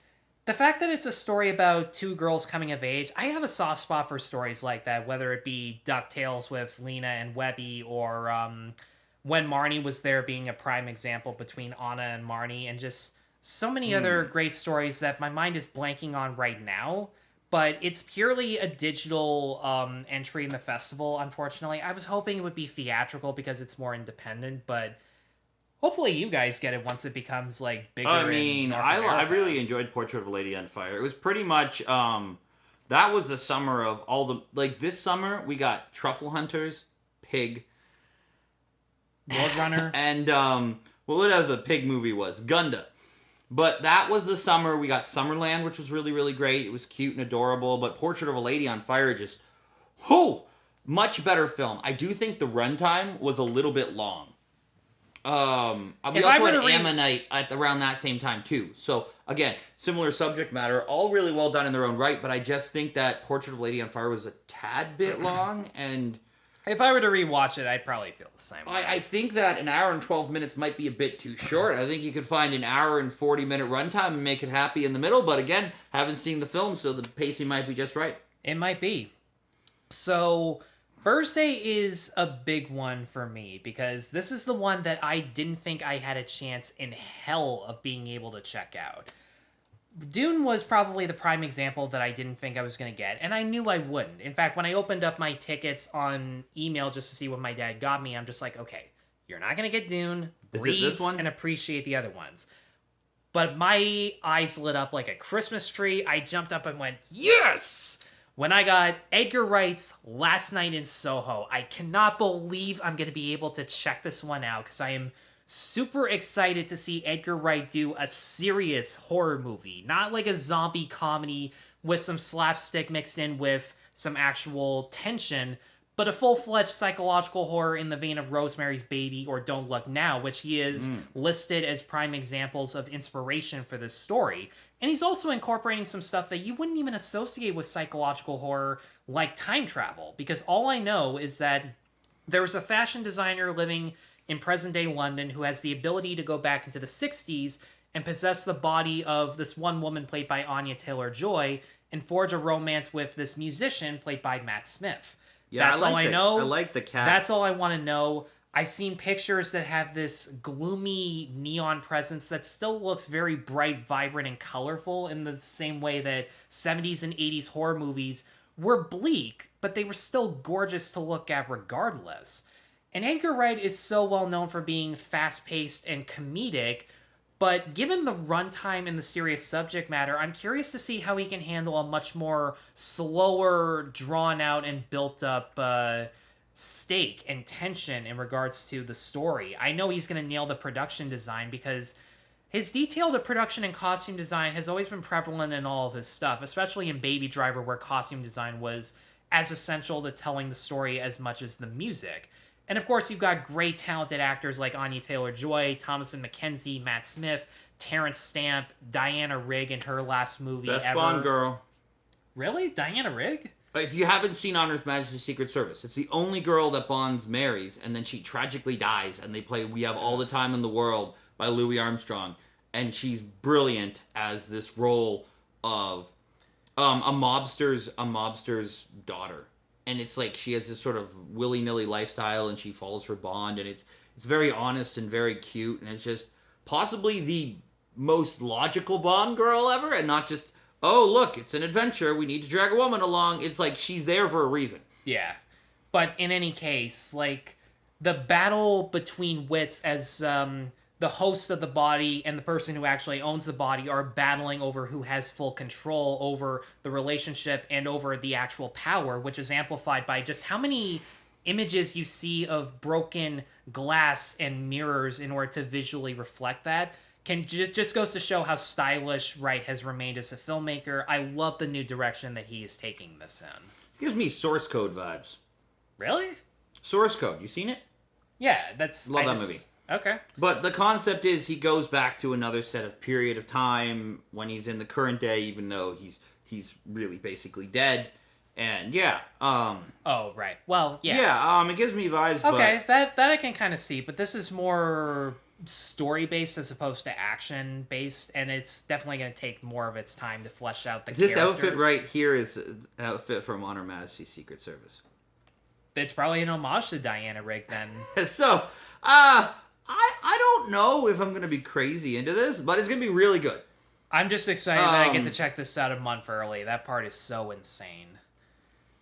the fact that it's a story about two girls coming of age, I have a soft spot for stories like that, whether it be DuckTales with Lena and Webby, or When Marnie Was There being a prime example between Anna and Marnie, and just so many other great stories that my mind is blanking on right now. But it's purely a digital entry in the festival, unfortunately. I was hoping it would be theatrical because it's more independent, but hopefully you guys get it once it becomes like bigger. I mean, in North I America. really enjoyed Portrait of a Lady on Fire. It was pretty much that was the summer of all the this summer we got Truffle Hunters, Pig, Roadrunner. and whatever the pig movie was, Gunda. But that was the summer we got Summerland, which was really, really great. It was cute and adorable. But Portrait of a Lady on Fire just, much better film. I do think the runtime was a little bit long. We also had Ammonite at around that same time too. So again, similar subject matter, all really well done in their own right. But I just think that Portrait of a Lady on Fire was a tad bit long, and If I were to rewatch it, I'd probably feel the same way. I think that an hour and 12 minutes might be a bit too short. I think you could find an hour and 40-minute runtime and make it happy in the middle. But again, haven't seen the film, so the pacing might be just right. It might be. So Thursday is a big one for me because this is the one that I didn't think I had a chance in hell of being able to check out. Dune was probably the prime example that I didn't think I was going to get, and I knew I wouldn't. In fact, when I opened up my tickets on email just to see what my dad got me, I'm just like, okay, you're not going to get Dune. Breathe Is it this one? and appreciate the other ones. But my eyes lit up like a Christmas tree. I jumped up and went, yes! When I got Edgar Wright's Last Night in Soho. I cannot believe I'm going to be able to check this one out because I am super excited to see Edgar Wright do a serious horror movie. Not like a zombie comedy with some slapstick mixed in with some actual tension, but a full-fledged psychological horror in the vein of Rosemary's Baby or Don't Look Now, which he is listed as prime examples of inspiration for this story. And he's also incorporating some stuff that you wouldn't even associate with psychological horror, like time travel, because all I know is that there's a fashion designer living in present-day London who has the ability to go back into the 60s and possess the body of this one woman played by Anya Taylor-Joy and forge a romance with this musician played by Matt Smith. Yeah, That's all I know. I like the cat. That's all I want to know. I've seen pictures that have this gloomy neon presence that still looks very bright, vibrant, and colorful in the same way that 70s and 80s horror movies were bleak, but they were still gorgeous to look at regardless. And Edgar Wright is so well known for being fast-paced and comedic, but given the runtime and the serious subject matter, I'm curious to see how he can handle a much more slower, drawn-out, and built-up stake and tension in regards to the story. I know he's going to nail the production design because his detailed production and costume design has always been prevalent in all of his stuff, especially in Baby Driver, where costume design was as essential to telling the story as much as the music. And of course, you've got great talented actors like Anya Taylor-Joy, Thomasin McKenzie, Matt Smith, Terrence Stamp, Diana Rigg in her last movie Best ever. Bond girl. Really? Diana Rigg? If you haven't seen On Her Majesty's Secret Service, it's the only girl that Bond marries, and then she tragically dies, and they play We Have All the Time in the World by Louis Armstrong, and she's brilliant as this role of a mobster's daughter. And it's like she has this sort of willy-nilly lifestyle, and she falls for Bond, and it's very honest and very cute, and it's just possibly the most logical Bond girl ever, and not just, oh, look, it's an adventure, we need to drag a woman along. It's like she's there for a reason. Yeah. But in any case, like, the battle between wits as the host of the body and the person who actually owns the body are battling over who has full control over the relationship and over the actual power, which is amplified by just how many images you see of broken glass and mirrors in order to visually reflect that. Just goes to show how stylish Wright has remained as a filmmaker. I love the new direction that he is taking this in. It gives me Source Code vibes. Really? Source Code, you seen it? Yeah, that's... Love that movie. Okay. But the concept is he goes back to another set of period of time when he's in the current day, even though he's really basically dead. And yeah, oh, right. Well, yeah. Yeah, it gives me vibes. Okay, that I can kind of see, but this is more story-based as opposed to action-based, and it's definitely going to take more of its time to flesh out the this characters. outfit right here is an outfit from On Her Majesty's Secret Service. It's probably an homage to Diana Rigg, then. So, I don't know if I'm going to be crazy into this, but it's going to be really good. I'm just excited that I get to check this out a month early. That part is so insane.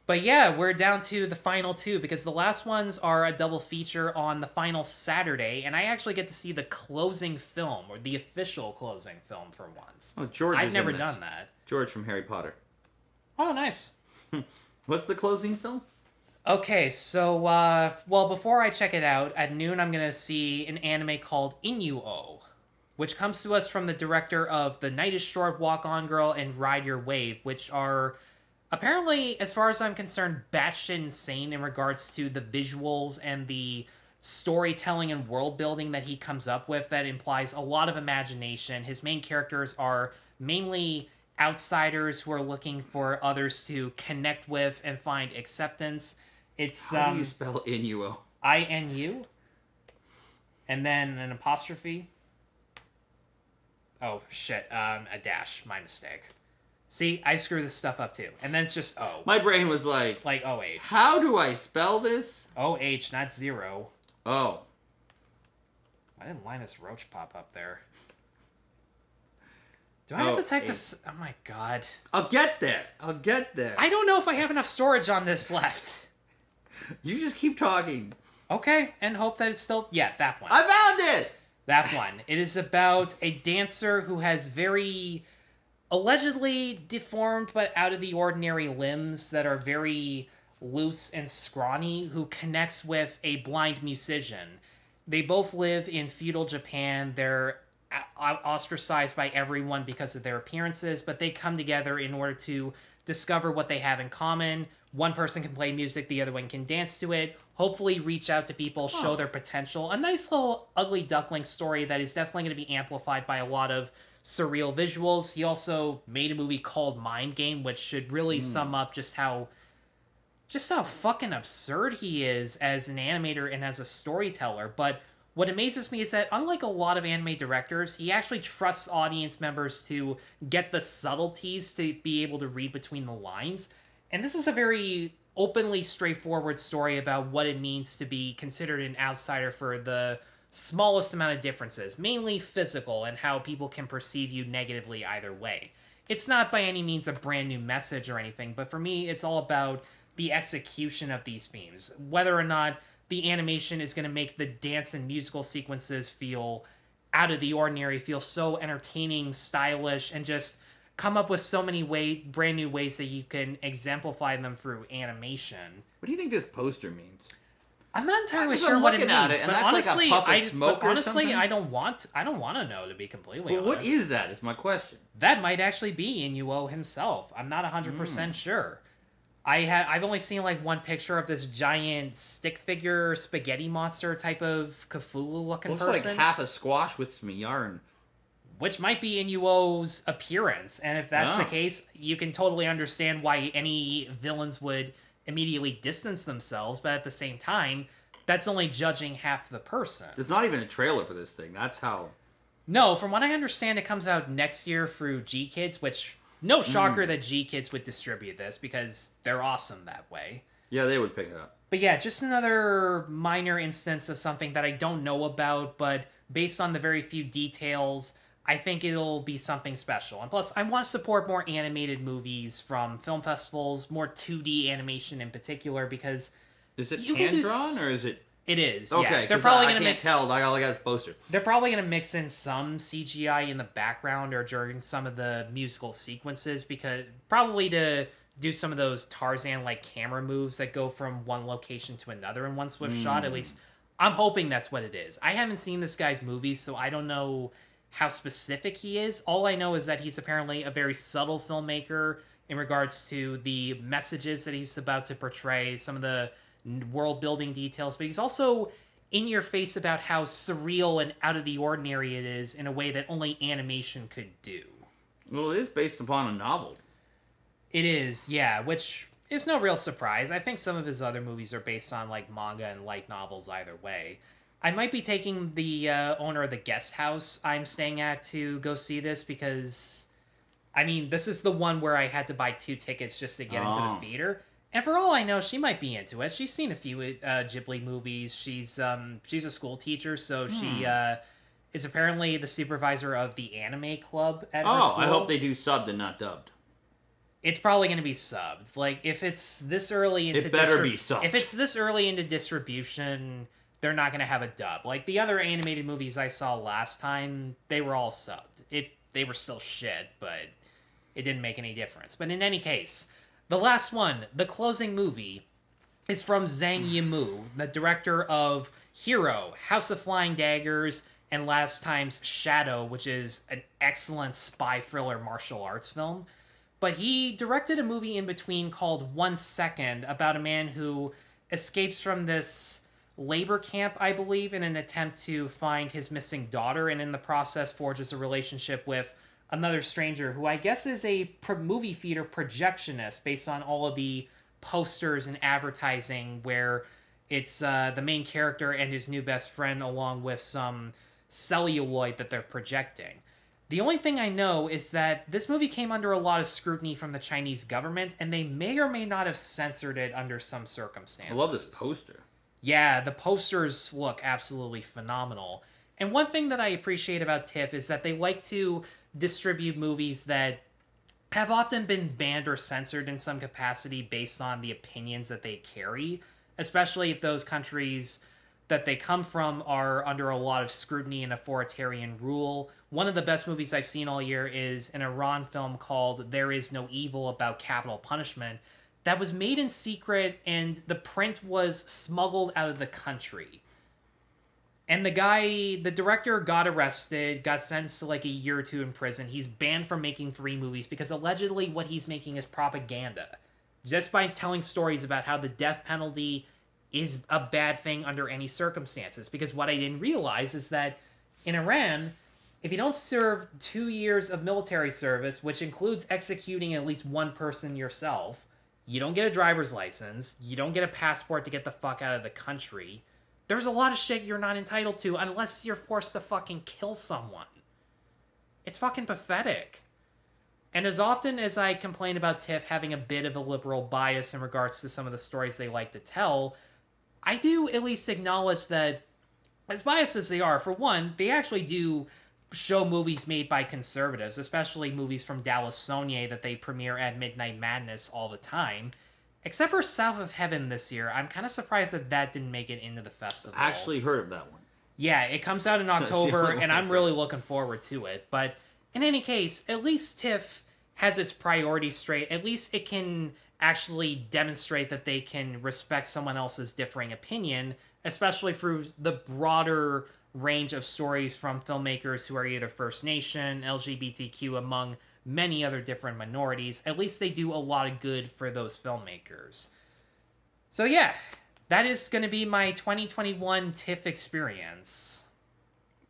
But yeah, we're down to the final two, because the last ones are a double feature on the final Saturday, and I actually get to see the closing film, or the official closing film for once. Oh, George I've is never in this. done that. George from Harry Potter. Oh, nice. What's the closing film? Okay, so, well, before I check it out, at noon I'm going to see an anime called Inu-Oh, which comes to us from the director of The Night is Short, Walk On Girl, and Ride Your Wave, which are, apparently, as far as I'm concerned, batshit insane in regards to the visuals and the storytelling and world building that he comes up with that implies a lot of imagination. His main characters are mainly outsiders who are looking for others to connect with and find acceptance. It's How do you spell Inu-Oh? I-N-U, and then an apostrophe. Oh, shit, a dash, my mistake. See, I screw this stuff up too. And then it's just O. My brain was like O-H. How do I spell this? O-H, not zero. Oh. Why didn't Linus Roach pop up there? Do I have to type this? Oh my god. I'll get there. I don't know if I have enough storage on this left. You just keep talking. Okay, and hope that it's still... Yeah, that one. I found it! That one. It is about a dancer who has very allegedly deformed but out of the ordinary limbs that are very loose and scrawny, who connects with a blind musician. They both live in feudal Japan. They're ostracized by everyone because of their appearances, but they come together in order to discover what they have in common. One person can play music, the other one can dance to it, hopefully reach out to people, show their potential. A nice little ugly duckling story that is definitely going to be amplified by a lot of surreal visuals. He also made a movie called Mind Game, which should really sum up just how fucking absurd he is as an animator and as a storyteller. But what amazes me is that, unlike a lot of anime directors, he actually trusts audience members to get the subtleties to be able to read between the lines. And this is a very openly straightforward story about what it means to be considered an outsider for the smallest amount of differences, mainly physical, and how people can perceive you negatively either way. It's not by any means a brand new message or anything, but for me, it's all about the execution of these themes. Whether or not the animation is going to make the dance and musical sequences feel out of the ordinary, feel so entertaining, stylish, and just come up with so many brand new ways that you can exemplify them through animation. What do you think this poster means? I'm not entirely sure what it means, but honestly, something? I don't want to know, to be completely honest. What is that? Is my question. That might actually be Inu-Oh himself. I'm not 100% sure. I've only seen like one picture of this giant stick figure spaghetti monster type of Cthulhu looking person. Looks like half a squash with some yarn. Which might be Inu-Oh's appearance, and if that's the case, you can totally understand why any villains would immediately distance themselves, but at the same time, that's only judging half the person. There's not even a trailer for this thing. That's how... No, from what I understand, it comes out next year through G Kids, which no shocker that G Kids would distribute this because they're awesome that way. Yeah, they would pick it up. But yeah, just another minor instance of something that I don't know about, but based on the very few details, I think it'll be something special. And plus, I want to support more animated movies from film festivals, more 2D animation in particular, because Is it you hand can drawn or is it? It is. Okay, Yeah, they're 'cause probably I gonna can't mix. tell. I only got this poster. They're probably gonna mix in some CGI in the background or during some of the musical sequences, because probably to do some of those Tarzan like camera moves that go from one location to another in one swift shot. At least I'm hoping that's what it is. I haven't seen this guy's movies, so I don't know how specific he is. All I know is that he's apparently a very subtle filmmaker in regards to the messages that he's about to portray, some of the world building details, but he's also in your face about how surreal and out of the ordinary it is in a way that only animation could do. Well, it is based upon a novel. It is, yeah, which is no real surprise. I think some of his other movies are based on like manga and light novels either way. I might be taking the owner of the guest house I'm staying at to go see this because, I mean, this is the one where I had to buy 2 tickets just to get into the theater. And for all I know, she might be into it. She's seen a few Ghibli movies. She's a school teacher, so she is apparently the supervisor of the anime club at her school. I hope they do subbed and not dubbed. It's probably going to be subbed. Like if it's this early into it better be subbed. If it's this early into distribution, they're not going to have a dub. Like the other animated movies I saw last time, they were all subbed. They were still shit, but it didn't make any difference. But in any case, the last one, the closing movie, is from Zhang Yimou, the director of Hero, House of Flying Daggers, and last time's Shadow, which is an excellent spy thriller martial arts film. But he directed a movie in between called 1 Second about a man who escapes from this labor camp, I believe, in an attempt to find his missing daughter, and in the process forges a relationship with another stranger who I guess is a movie theater projectionist based on all of the posters and advertising where it's the main character and his new best friend along with some celluloid that they're projecting. The only thing I know is that this movie came under a lot of scrutiny from the Chinese government, and they may or may not have censored it under some circumstances. I love this poster. Yeah, the posters look absolutely phenomenal. And one thing that I appreciate about TIFF is that they like to distribute movies that have often been banned or censored in some capacity based on the opinions that they carry, especially if those countries that they come from are under a lot of scrutiny and authoritarian rule. One of the best movies I've seen all year is an Iran film called There Is No Evil about capital punishment that was made in secret and the print was smuggled out of the country. And the director got arrested, got sentenced to like a year or 2 in prison. He's banned from making 3 movies because allegedly what he's making is propaganda. Just by telling stories about how the death penalty is a bad thing under any circumstances. Because what I didn't realize is that in Iran, if you don't serve 2 years of military service, which includes executing at least one person yourself, you don't get a driver's license, you don't get a passport to get the fuck out of the country. There's a lot of shit you're not entitled to unless you're forced to fucking kill someone. It's fucking pathetic. And as often as I complain about TIFF having a bit of a liberal bias in regards to some of the stories they like to tell, I do at least acknowledge that, as biased as they are, for one, they actually do show movies made by conservatives, especially movies from Dallas Sonier that they premiere at Midnight Madness all the time. Except for South of Heaven this year, I'm kind of surprised that didn't make it into the festival. I actually heard of that one. Yeah, it comes out in October, and I'm really looking forward to it. But in any case, at least TIFF has its priorities straight. At least it can actually demonstrate that they can respect someone else's differing opinion, especially through the broader range of stories from filmmakers who are either First Nation, LGBTQ, among many other different minorities. At least they do a lot of good for those filmmakers. So yeah, that is going to be my 2021 TIFF experience.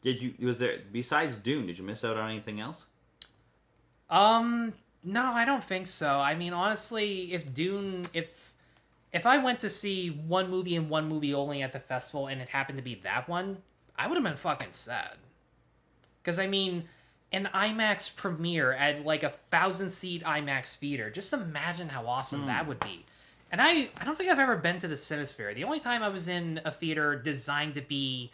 Besides Dune, did you miss out on anything else? No, I don't think so. I mean, honestly, if I went to see one movie and one movie only at the festival and it happened to be that one, I would have been fucking sad. Because, I mean, an IMAX premiere at like 1,000-seat IMAX theater. Just imagine how awesome that would be. And I don't think I've ever been to the Cinesphere. The only time I was in a theater designed to be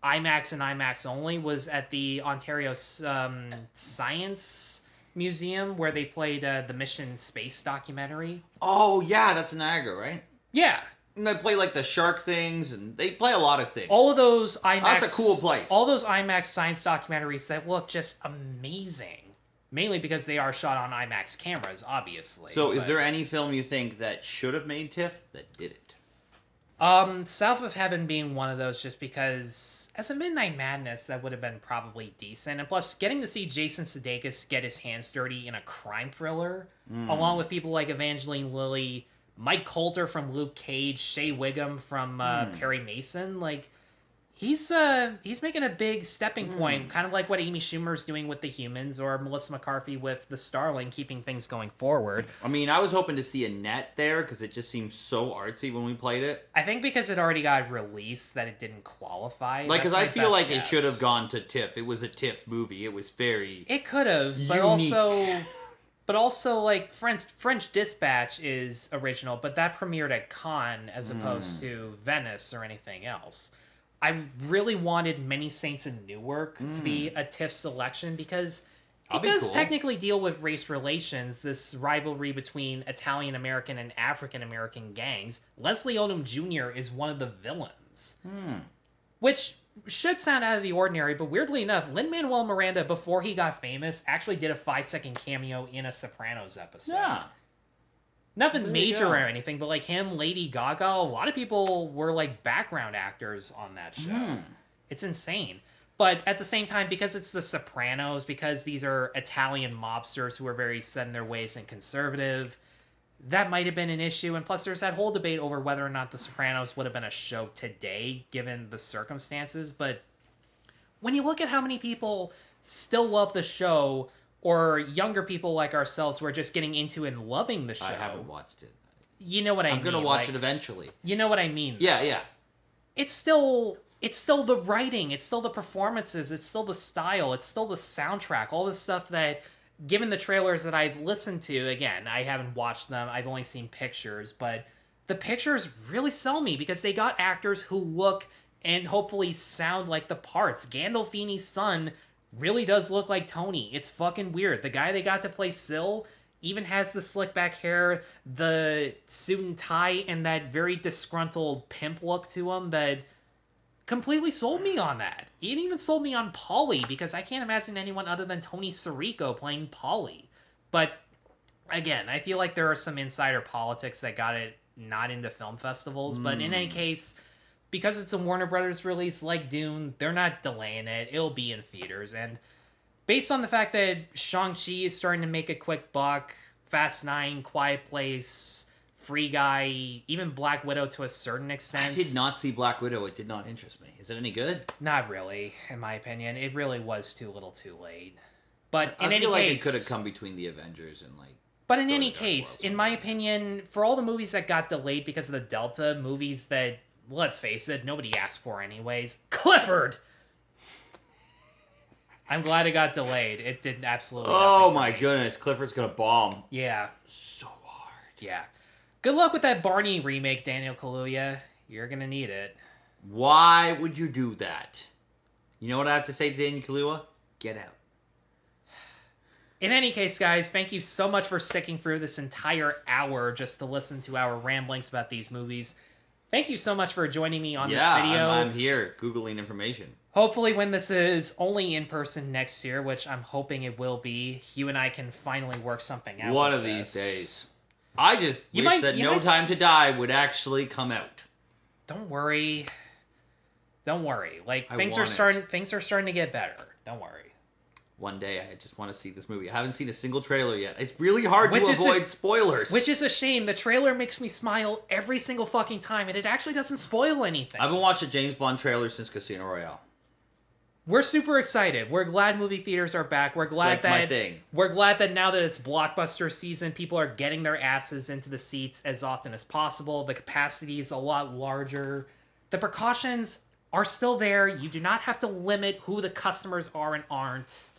IMAX and IMAX only was at the Ontario Science Museum, where they played the Mission Space documentary. Oh, yeah, that's in Niagara, right? Yeah. And they play, like, the shark things, and they play a lot of things. All of those IMAX... That's a cool place. All those IMAX science documentaries that look just amazing. Mainly because they are shot on IMAX cameras, obviously. So, is there any film you think that should have made TIFF that didn't? South of Heaven being one of those, just because as a Midnight Madness, that would have been probably decent. And plus, getting to see Jason Sudeikis get his hands dirty in a crime thriller, along with people like Evangeline Lilly, Mike Coulter from Luke Cage, Shea Wiggum from Perry Mason, like, he's making a big stepping point, kind of like what Amy Schumer's doing with The Humans, or Melissa McCarthy with The Starling, keeping things going forward. I mean, I was hoping to see Annette there, because it just seemed so artsy when we played it. I think because it already got released that it didn't qualify. Like, because I feel like guess. it should have gone to TIFF. It was a TIFF movie. It was very... It could have, but unique. also, like, French Dispatch is original, but that premiered at Cannes as opposed to Venice or anything else. I really wanted Many Saints in Newark to be a TIFF selection, because it does technically deal with race relations, this rivalry between Italian-American and African-American gangs. Leslie Odom Jr. is one of the villains. Which should sound out of the ordinary, but weirdly enough, Lin-Manuel Miranda, before he got famous, actually did a 5-second cameo in a Sopranos episode. Yeah. Nothing major or anything, but like him, Lady Gaga, a lot of people were like background actors on that show. It's insane. But at the same time, because it's the Sopranos, because these are Italian mobsters who are very set in their ways and conservative, that might have been an issue. And plus, there's that whole debate over whether or not The Sopranos would have been a show today, given the circumstances. But when you look at how many people still love the show, or younger people like ourselves who are just getting into and loving the show. I haven't watched it. You know what I mean? I'm going to watch it eventually. You know what I mean? Yeah. It's still the writing, it's still the performances, it's still the style, it's still the soundtrack, all this stuff that, given the trailers that I've listened to, again, I haven't watched them, I've only seen pictures, but the pictures really sell me because they got actors who look and hopefully sound like the parts. Gandolfini's son really does look like Tony. It's fucking weird. The guy they got to play Syl even has the slick back hair, the suit and tie, and that very disgruntled pimp look to him that completely sold me on that. It even sold me on Paulie, because I can't imagine anyone other than Tony Sirico playing Paulie. But again, I feel like there are some insider politics that got it not into film festivals. But in any case, because it's a Warner Brothers release like Dune, they're not delaying it. It'll be in theaters. And based on the fact that Shang-Chi is starting to make a quick buck, Fast 9, Quiet Place, Free Guy, even Black Widow to a certain extent. I did not see Black Widow. It did not interest me. Is it any good? Not really, in my opinion. It really was too little too late. But in I any feel like case, it could have come between the Avengers and like... But in any case, in my opinion, for all the movies that got delayed because of the Delta, movies that, let's face it, nobody asked for anyways, Clifford! I'm glad it got delayed. It did absolutely nothing Oh for my me. goodness, Clifford's gonna bomb. Yeah. So hard. Yeah. Good luck with that Barney remake, Daniel Kaluuya. You're gonna need it. Why would you do that? You know what I have to say to Daniel Kaluuya? Get out. In any case, guys, thank you so much for sticking through this entire hour just to listen to our ramblings about these movies. Thank you so much for joining me on this video. I'm here, Googling information. Hopefully when this is only in person next year, which I'm hoping it will be, you and I can finally work something out. One with of these this. days. I just wish that No Time to Die would actually come out. Don't worry. Don't worry. Like, things are starting to get better. Don't worry. One day, I just want to see this movie. I haven't seen a single trailer yet. It's really hard to avoid spoilers. Which is a shame. The trailer makes me smile every single fucking time, and it actually doesn't spoil anything. I haven't watched a James Bond trailer since Casino Royale. We're super excited. We're glad movie theaters are back. We're glad we're glad that now that it's blockbuster season, people are getting their asses into the seats as often as possible. The capacity is a lot larger. The precautions are still there. You do not have to limit who the customers are and aren't.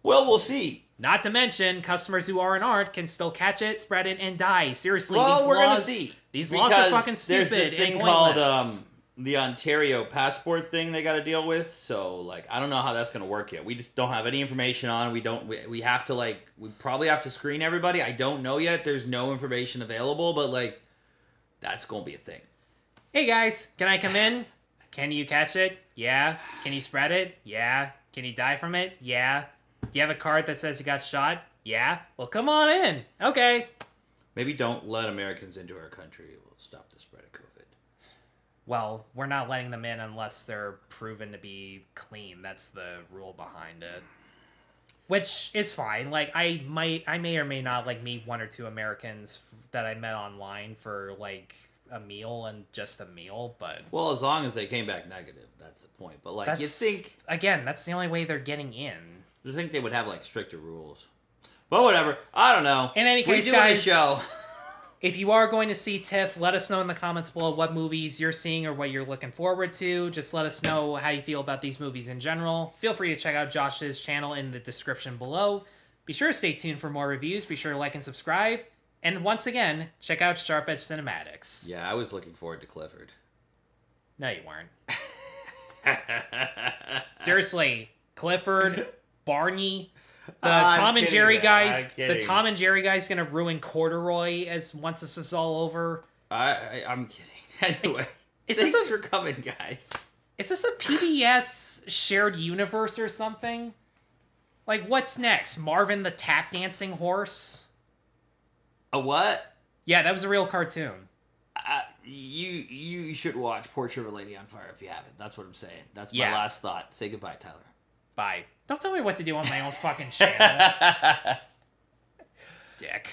Well, we'll see. Not to mention, customers who are and aren't can still catch it, spread it, and die. Seriously, Well, these we're laws, gonna see. These laws are fucking stupid. There's this thing and called pointless. the Ontario passport thing they got to deal with. So like, I don't know how that's gonna work yet. We just don't have any information on. We have to like, we probably have to screen everybody. I don't know yet. There's no information available, but like, that's gonna be a thing. Hey guys, can I come in? Can you catch it? Yeah. Can you spread it? Yeah. Can you die from it? Yeah. Do you have a card that says you got shot? Yeah. Well, come on in. Okay. Maybe don't let Americans into our country. We'll stop the spread of COVID. Well, we're not letting them in unless they're proven to be clean. That's the rule behind it. Which is fine. Like, I may or may not, like, meet one or two Americans that I met online for, like, a meal and just a meal, but... Well, as long as they came back negative, that's the point. But, like, you think... Again, that's the only way they're getting in. You think they would have, like, stricter rules. But whatever. I don't know. In any case, we're doing guys... a show. If you are going to see TIFF, let us know in the comments below what movies you're seeing or what you're looking forward to. Just let us know how you feel about these movies in general. Feel free to check out Josh's channel in the description below. Be sure to stay tuned for more reviews. Be sure to like and subscribe. And once again, check out Sharp Edge Cinematics. Yeah, I was looking forward to Clifford. No, you weren't. Seriously, Clifford, Barney... The Tom and Jerry guys gonna ruin Corduroy as once this is all over. I'm kidding. Anyway, thanks for coming, guys. Is this a PBS shared universe or something? Like, what's next? Marvin the tap dancing horse? A what? Yeah, that was a real cartoon. You should watch Portrait of a Lady on Fire if you haven't. That's what I'm saying. That's my last thought. Say goodbye, Tyler. Bye. Don't tell me what to do on my own fucking channel. Dick.